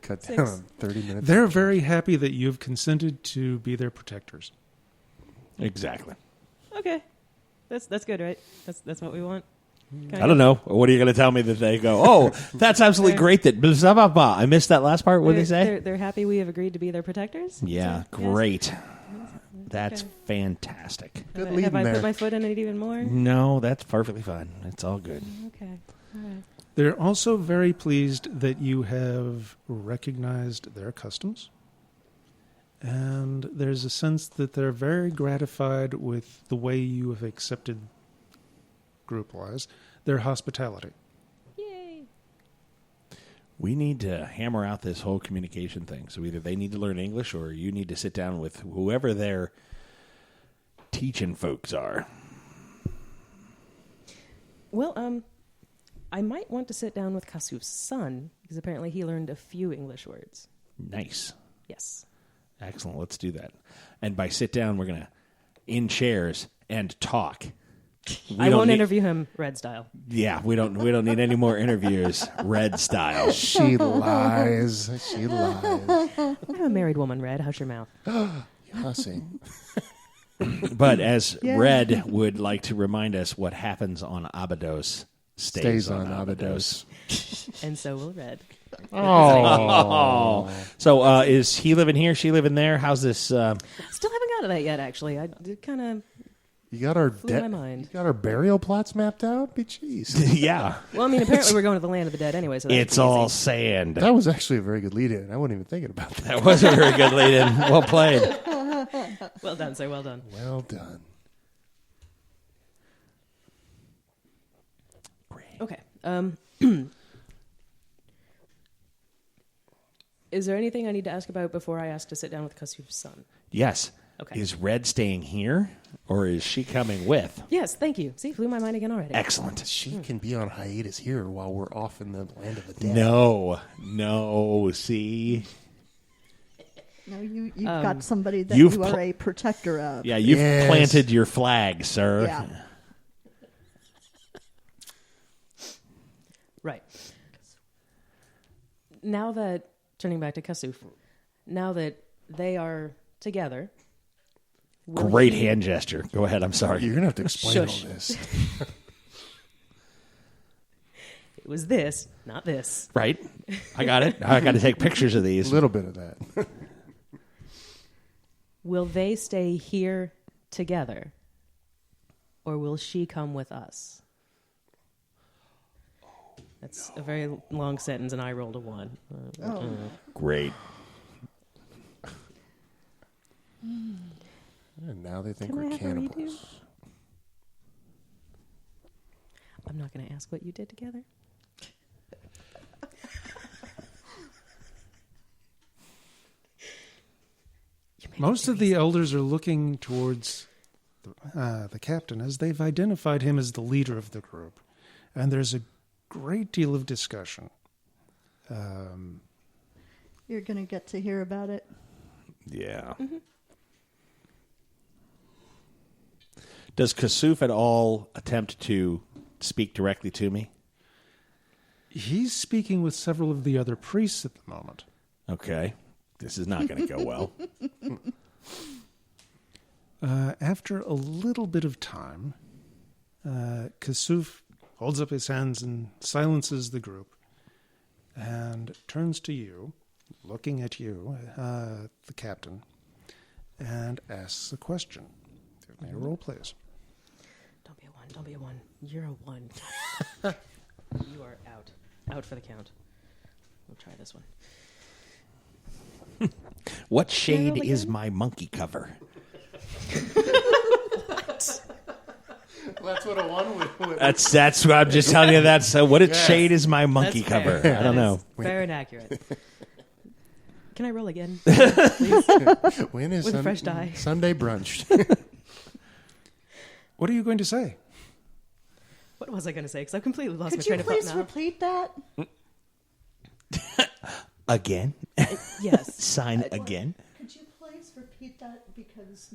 Speaker 3: Cut
Speaker 2: 6.
Speaker 3: down 30 minutes.
Speaker 4: They're very happy that you've consented to be their protectors.
Speaker 1: Exactly.
Speaker 2: Okay. That's good, right? That's what we want.
Speaker 1: I don't know. What are you going to tell me that they go, oh, that's absolutely great that blah, blah, blah. I missed that last part. What did they say?
Speaker 2: They're happy we have agreed to be their protectors?
Speaker 1: Yeah, great. That's fantastic.
Speaker 3: Good
Speaker 2: Have
Speaker 3: leading
Speaker 2: I
Speaker 3: there.
Speaker 2: put my foot in it even more?
Speaker 1: No, that's perfectly fine. It's all good.
Speaker 2: Okay. All right.
Speaker 4: They're also very pleased that you have recognized their customs. And there's a sense that they're very gratified with the way you have accepted, group-wise, their hospitality.
Speaker 2: Yay.
Speaker 1: We need to hammer out this whole communication thing. So either they need to learn English or you need to sit down with whoever their teaching folks are.
Speaker 2: Well, I might want to sit down with Kasuuf's son, because apparently he learned a few English words.
Speaker 1: Nice.
Speaker 2: Yes.
Speaker 1: Excellent. Let's do that. And by sit down, we're going to in chairs and talk.
Speaker 2: I won't interview him Red style.
Speaker 1: Yeah, we don't need any more interviews Red style.
Speaker 3: She lies. She lies.
Speaker 2: I'm a married woman, Red. Hush your mouth.
Speaker 3: Hussy.
Speaker 1: But as
Speaker 5: Yeah.
Speaker 1: Red would like to remind us, what happens on Abydos stays on Abydos.
Speaker 2: And so will Red.
Speaker 1: Oh. So is he living here? She living there? How's this?
Speaker 2: Still haven't got to that yet, actually. I did kind of...
Speaker 3: You got our
Speaker 2: Flew my mind.
Speaker 3: You got our burial plots mapped out? Be jeez.
Speaker 1: Yeah.
Speaker 2: Well, I mean, apparently we're going to the land of the dead anyway, so
Speaker 1: It's all sand.
Speaker 3: That was actually a very good lead-in. I wasn't even thinking about that.
Speaker 1: That was a very good lead in. Well played.
Speaker 2: Well done, sir. Well done.
Speaker 3: Well done.
Speaker 2: Okay. Is there anything I need to ask about before I ask to sit down with Kasuuf's son?
Speaker 1: Yes.
Speaker 2: Okay.
Speaker 1: Is Red staying here, or is she coming with?
Speaker 2: Yes, thank you. See, flew my mind again already.
Speaker 1: Excellent.
Speaker 3: She can be on hiatus here while we're off in the land of the dead.
Speaker 1: No, see?
Speaker 5: No, you've got somebody that
Speaker 1: you've
Speaker 5: you are a protector of.
Speaker 1: Yeah, you've
Speaker 3: Yes.
Speaker 1: planted your flag, sir.
Speaker 5: Yeah.
Speaker 2: Right. Now that, turning back to Kasuuf, now that they are together... will
Speaker 1: Great
Speaker 2: he-
Speaker 1: hand gesture. Go ahead, I'm sorry.
Speaker 3: You're going to have to explain
Speaker 2: Shush.
Speaker 3: all this.
Speaker 2: It was this, not this.
Speaker 1: Right? I got it. I got to take pictures of
Speaker 3: A
Speaker 1: these.
Speaker 3: little bit of that.
Speaker 2: Will they stay here together? Or will she come with us? That's a very long sentence, and I rolled a 1.
Speaker 1: Great.
Speaker 3: And now they think
Speaker 2: Can I
Speaker 3: we're
Speaker 2: have a redo?
Speaker 3: cannibals.
Speaker 2: I'm not going to ask what you did together. You made
Speaker 4: Most
Speaker 2: it
Speaker 4: of the elders are looking towards the captain, as they've identified him as the leader of the group. And there's a great deal of discussion.
Speaker 5: You're going to get to hear about it.
Speaker 1: Yeah. Does Kasuuf at all attempt to speak directly to me?
Speaker 4: He's speaking with several of the other priests at the moment.
Speaker 1: Okay. This is not going to go well.
Speaker 4: After a little bit of time, Kasuuf holds up his hands and silences the group and turns to you, looking at you, the captain, and asks a question. Give me a roll, please.
Speaker 2: Don't be a 1. Don't be a 1. You're a 1. You are out. Out for the count. We'll try this one.
Speaker 1: What shade
Speaker 2: roll
Speaker 1: is
Speaker 2: again?
Speaker 1: my monkey cover?
Speaker 3: That's what a one would.
Speaker 1: That's what I'm just telling you. That's what
Speaker 3: Yes.
Speaker 1: shade is my monkey
Speaker 2: That's fair.
Speaker 1: cover? I don't
Speaker 2: That
Speaker 1: know.
Speaker 2: is fair and accurate. Can I roll again? Please?
Speaker 3: When is
Speaker 2: With a fresh die.
Speaker 3: Sunday brunch?
Speaker 4: What are you going to say?
Speaker 2: What was I going to say? Because I've completely lost my
Speaker 5: Could
Speaker 2: train
Speaker 5: you
Speaker 2: of thought
Speaker 5: please
Speaker 2: now.
Speaker 5: repeat that?
Speaker 1: Again?
Speaker 2: Yes.
Speaker 1: Sign again?
Speaker 5: Could you please repeat that because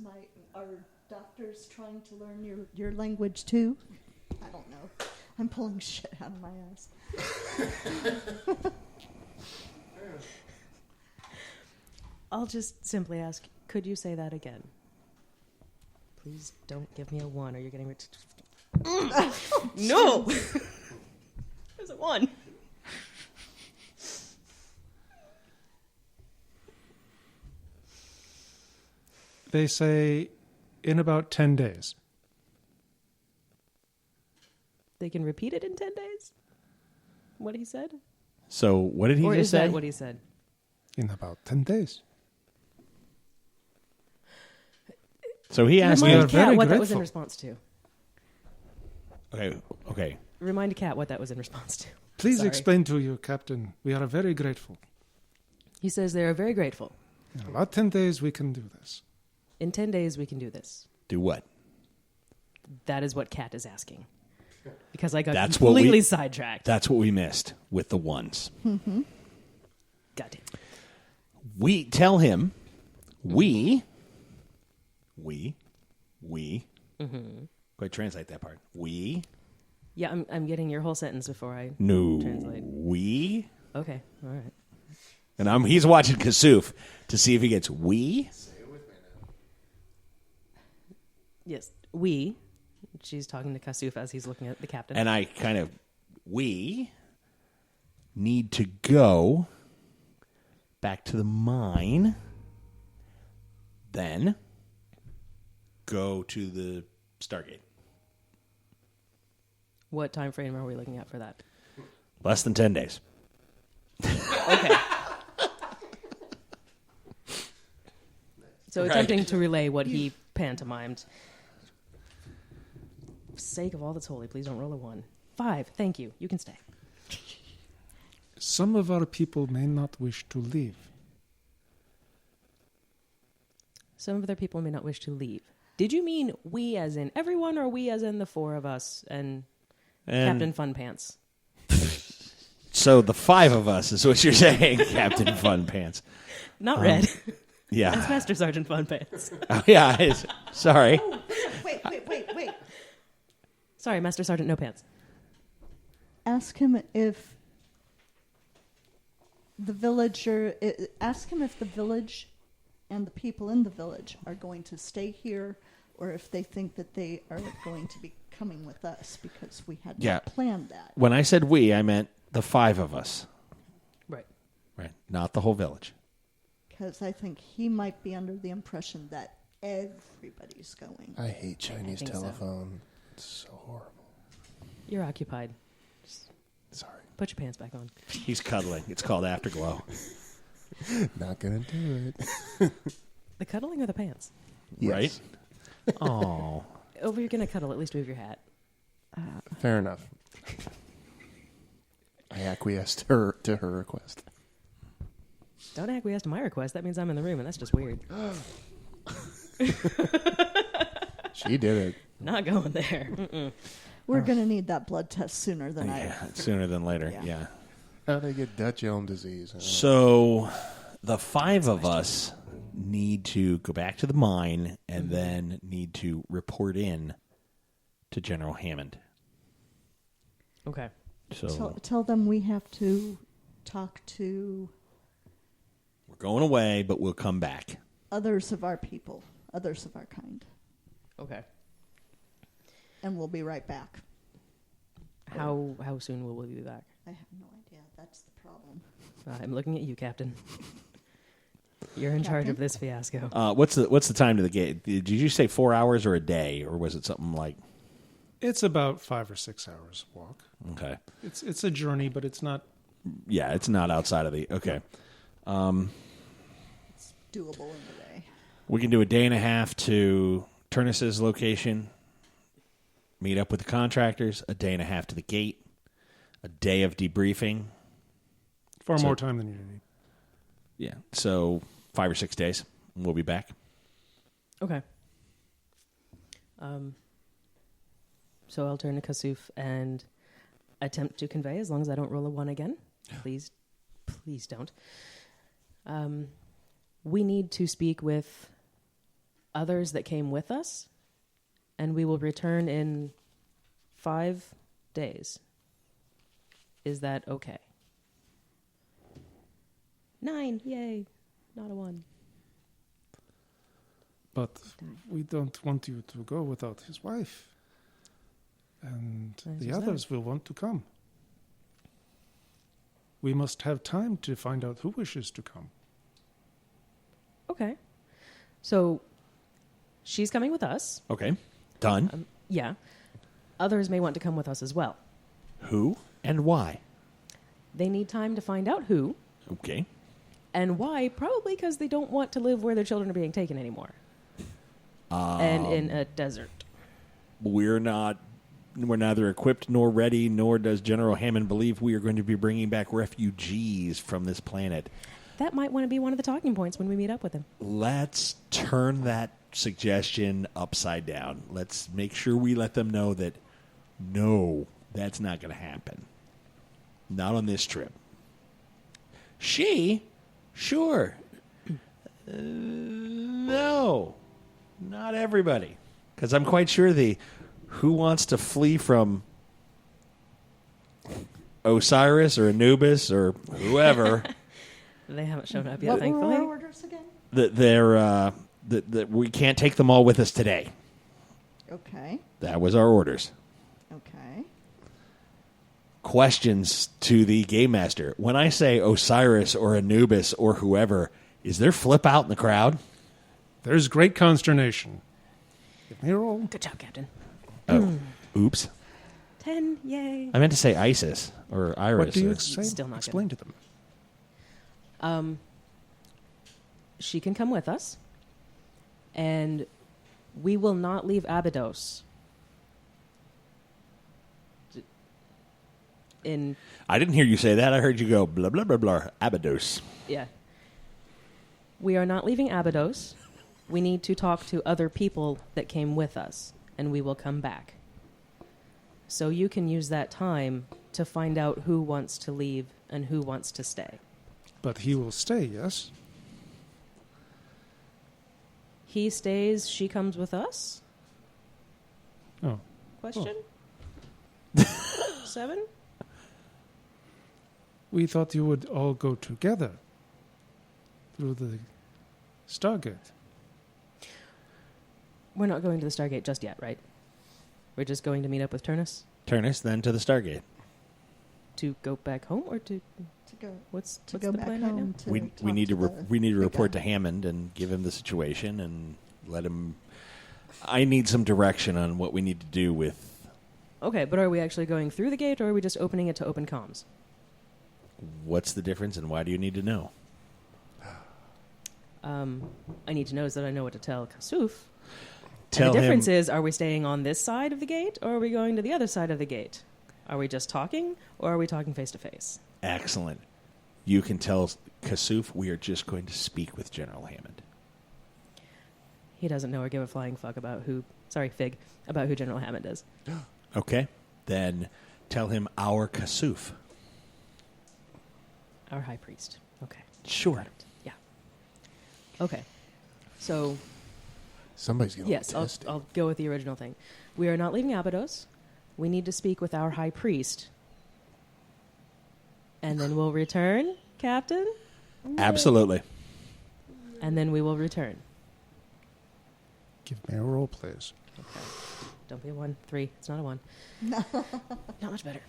Speaker 5: our doctor's trying to learn your language too? I don't know. I'm pulling shit out of my ass.
Speaker 2: I'll just simply ask, could you say that again? Please don't give me a 1 or you're getting... No! There's a 1.
Speaker 4: They say in about 10 days.
Speaker 2: They can repeat it in 10 days? What he said?
Speaker 1: So what did he
Speaker 2: Or
Speaker 1: just
Speaker 2: is
Speaker 1: say?
Speaker 2: that what he said?
Speaker 4: In about 10 days.
Speaker 1: So he asked
Speaker 4: We
Speaker 1: me.
Speaker 4: are
Speaker 2: Remind Kat
Speaker 4: very
Speaker 2: what that was in
Speaker 4: grateful.
Speaker 2: response to.
Speaker 1: Okay.
Speaker 2: Remind Kat what that was in response to.
Speaker 4: Please
Speaker 2: Sorry.
Speaker 4: explain to you, Captain. We are very grateful.
Speaker 2: He says they are very grateful.
Speaker 4: In about 10 days, we can do this.
Speaker 2: In 10 days, we can do this.
Speaker 1: Do what?
Speaker 2: That is what Kat is asking. Because I got
Speaker 1: That's what
Speaker 2: completely
Speaker 1: we-
Speaker 2: sidetracked.
Speaker 1: That's what we missed with the ones.
Speaker 2: Got it.
Speaker 1: We tell him, we. Go ahead, translate that part. We.
Speaker 2: Yeah, I'm getting your whole sentence before I
Speaker 1: No.
Speaker 2: translate.
Speaker 1: We.
Speaker 2: Okay, all right.
Speaker 1: And he's watching Kasuuf to see if he gets we.
Speaker 2: Yes, we. She's talking to Kasuuf as he's looking at the captain.
Speaker 1: And I kind of, we need to go back to the mine, then go to the Stargate.
Speaker 2: What time frame are we looking at for that?
Speaker 1: Less than 10 days.
Speaker 2: Okay. So attempting to relay what he pantomimed. For the sake of all that's holy, please don't roll a 1. 5. Thank you. You can stay.
Speaker 4: Some of our people may not wish to leave.
Speaker 2: Some of their people may not wish to leave. Did you mean we as in everyone, or we as in the 4 of us and Captain Fun Pants?
Speaker 1: So the 5 of us is what you're saying, Captain Fun Pants.
Speaker 2: Not Red.
Speaker 1: Yeah.
Speaker 2: That's Master Sergeant Fun Pants.
Speaker 1: Oh, yeah. Sorry.
Speaker 5: Oh, wait.
Speaker 2: Sorry, Master Sergeant No Pants.
Speaker 5: Ask him if the villager. Ask him if the village and the people in the village are going to stay here, or if they think that they are going to be coming with us, because we had not planned that.
Speaker 1: When I said we, I meant the 5 of us.
Speaker 2: Right.
Speaker 1: Right. Not the whole village.
Speaker 5: Because I think he might be under the impression that everybody's going.
Speaker 3: I hate Chinese
Speaker 2: think so.
Speaker 3: telephone. It's so horrible.
Speaker 2: You're occupied.
Speaker 3: Sorry.
Speaker 2: Put your pants back on.
Speaker 1: He's cuddling. It's called Afterglow.
Speaker 3: Not going to do it.
Speaker 2: The cuddling or the pants?
Speaker 3: Yes.
Speaker 1: Right? Oh.
Speaker 2: Over, you're going to cuddle. At least move your hat.
Speaker 3: Fair enough. I acquiesced to her request.
Speaker 2: Don't acquiesce to my request. That means I'm in the room, and that's just weird.
Speaker 3: She did it.
Speaker 2: Not going there.
Speaker 5: We're going to need that blood test sooner than
Speaker 1: Sooner than later.
Speaker 5: Yeah.
Speaker 1: Yeah.
Speaker 3: How they get Dutch elm disease?
Speaker 1: So the 5 of us need to go back to the mine and then need to report in to General Hammond.
Speaker 2: Okay.
Speaker 1: So
Speaker 5: Tell them we have to talk to
Speaker 1: we're going away, but we'll come back.
Speaker 5: others of our people, others of our kind,
Speaker 2: Okay.
Speaker 5: and we'll be right back.
Speaker 2: How soon will we be back?
Speaker 5: I have no idea. That's the problem.
Speaker 2: I'm looking at you, Captain. You're in charge of this fiasco.
Speaker 1: What's the time to the gate? Did you say 4 hours or a day, or was it something like?
Speaker 4: It's about 5 or 6 hours walk.
Speaker 1: Okay.
Speaker 4: It's a journey, but it's not.
Speaker 1: Yeah, it's not outside of the. Okay.
Speaker 5: It's doable in the day.
Speaker 1: We can do a day and a half to Turnus's location, meet up with the contractors, a day and a half to the gate, a day of debriefing.
Speaker 4: Far more time than you need.
Speaker 1: Yeah, so 5 or 6 days, and we'll be back.
Speaker 2: Okay. So I'll turn to Kasuuf and attempt to convey, as long as I don't roll a 1 again. Please don't. We need to speak with others that came with us, and we will return in 5 days. Is that okay? 9, yay. Not a 1.
Speaker 4: But we don't want you to go without his wife. And the others will want to come. We must have time to find out who wishes to come.
Speaker 2: Okay. So she's coming with us.
Speaker 1: Okay, done.
Speaker 2: Yeah. Others may want to come with us as well.
Speaker 1: Who and why?
Speaker 2: They need time to find out who
Speaker 1: Okay.
Speaker 2: and why. Probably because they don't want to live where their children are being taken anymore. And in a desert.
Speaker 1: We're neither equipped nor ready, nor does General Hammond believe we are going to be bringing back refugees from this planet.
Speaker 2: That might want to be one of the talking points when we meet up with him.
Speaker 1: Let's turn that suggestion upside down. Let's make sure we let them know that, no, that's not going to happen. Not on this trip. She? Sure. No. Not everybody. Because I'm quite sure the who wants to flee from Osiris or Anubis or whoever...
Speaker 2: They haven't shown up yet,
Speaker 5: What
Speaker 2: thankfully.
Speaker 5: were our orders again?
Speaker 1: that we can't take them all with us today.
Speaker 5: Okay.
Speaker 1: That was our orders.
Speaker 5: Okay.
Speaker 1: Questions to the game master. When I say Osiris or Anubis or whoever, is there flip out in the crowd?
Speaker 4: There's great consternation. Give me a roll.
Speaker 2: Good job, Captain.
Speaker 1: Oh, oops.
Speaker 2: 10, yay.
Speaker 1: I meant to say Isis or Iris.
Speaker 4: What do you
Speaker 1: or-
Speaker 4: say?
Speaker 2: Still not
Speaker 4: Explain to them.
Speaker 2: She can come with us, and we will not leave Abydos.
Speaker 1: I didn't hear you say that. I heard you go blah, blah, blah, blah, Abydos.
Speaker 2: Yeah. We are not leaving Abydos. We need to talk to other people that came with us, and we will come back. So you can use that time to find out who wants to leave and who wants to stay.
Speaker 4: But he will stay, yes?
Speaker 2: He stays, she comes with us?
Speaker 4: Oh.
Speaker 2: Question? 7?
Speaker 4: We thought you would all go together through the Stargate.
Speaker 2: We're not going to the Stargate just yet, right? We're just going to meet up with Turnus
Speaker 1: Turnus, then to the Stargate.
Speaker 2: to go back home, or to
Speaker 5: go
Speaker 2: what's
Speaker 5: to
Speaker 2: what's
Speaker 5: go
Speaker 2: the
Speaker 5: back
Speaker 2: plan right now?
Speaker 5: home. To
Speaker 1: We
Speaker 5: talk
Speaker 1: need to
Speaker 5: the
Speaker 1: we need to
Speaker 5: big
Speaker 1: report
Speaker 5: guy.
Speaker 1: to Hammond and give him the situation and let him. I need some direction on what we need to do with.
Speaker 2: Okay, but are we actually going through the gate, or are we just opening it to open comms?
Speaker 1: What's the difference, and why do you need to know?
Speaker 2: I need to know so that I know what to tell Kasuuf.
Speaker 1: Tell
Speaker 2: And the difference
Speaker 1: him.
Speaker 2: is, are we staying on this side of the gate, or are we going to the other side of the gate? Are we just talking, or are we talking face to face?
Speaker 1: Excellent. You can tell Kasuuf we are just going to speak with General Hammond.
Speaker 2: He doesn't know or give a flying fuck about who. Sorry, Fig, about who General Hammond is.
Speaker 1: Okay, then tell him our Kasuuf.
Speaker 2: Our high priest. Okay.
Speaker 1: Sure.
Speaker 2: Yeah. Okay. So
Speaker 3: Somebody's going to
Speaker 2: yes, I'll go with the original thing. We are not leaving Abydos. We need to speak with our high priest. And then we'll return, Captain?
Speaker 1: Absolutely.
Speaker 2: And then we will return.
Speaker 4: Give me a roll, please.
Speaker 2: Okay. Don't be a 1. 3. It's not a 1. Not much better.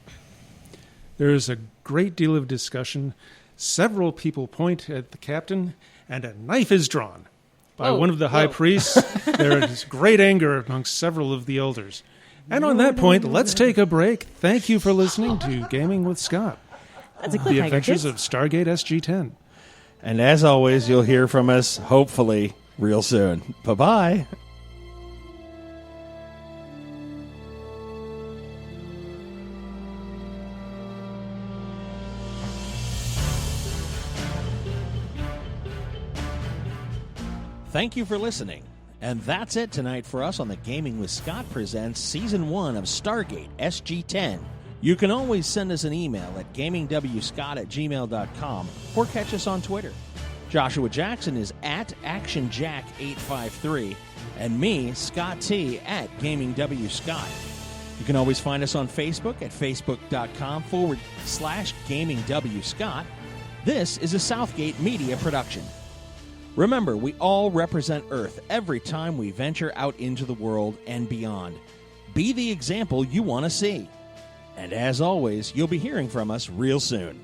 Speaker 4: There is a great deal of discussion. Several people point at the captain, and a knife is drawn by
Speaker 2: Whoa,
Speaker 4: one of the high
Speaker 2: whoa.
Speaker 4: priests. There is great anger amongst several of the elders. And on that point, let's take a break. Thank you for listening to Gaming with Scott,
Speaker 2: That's a
Speaker 4: the
Speaker 2: cliffhanger,
Speaker 4: adventures
Speaker 2: kids.
Speaker 4: of Stargate SG-10.
Speaker 1: And as always, you'll hear from us, hopefully, real soon. Bye-bye. Thank you for listening. And that's it tonight for us on the Gaming with Scott Presents Season 1 of Stargate SG-10. You can always send us an email at gamingwscott@gmail.com or catch us on Twitter. Joshua Jackson is at ActionJack853 and me, Scott T, at GamingWScott. You can always find us on Facebook at facebook.com/GamingWScott. This is a Southgate Media production. Remember, we all represent Earth every time we venture out into the world and beyond. Be the example you want to see. And as always, you'll be hearing from us real soon.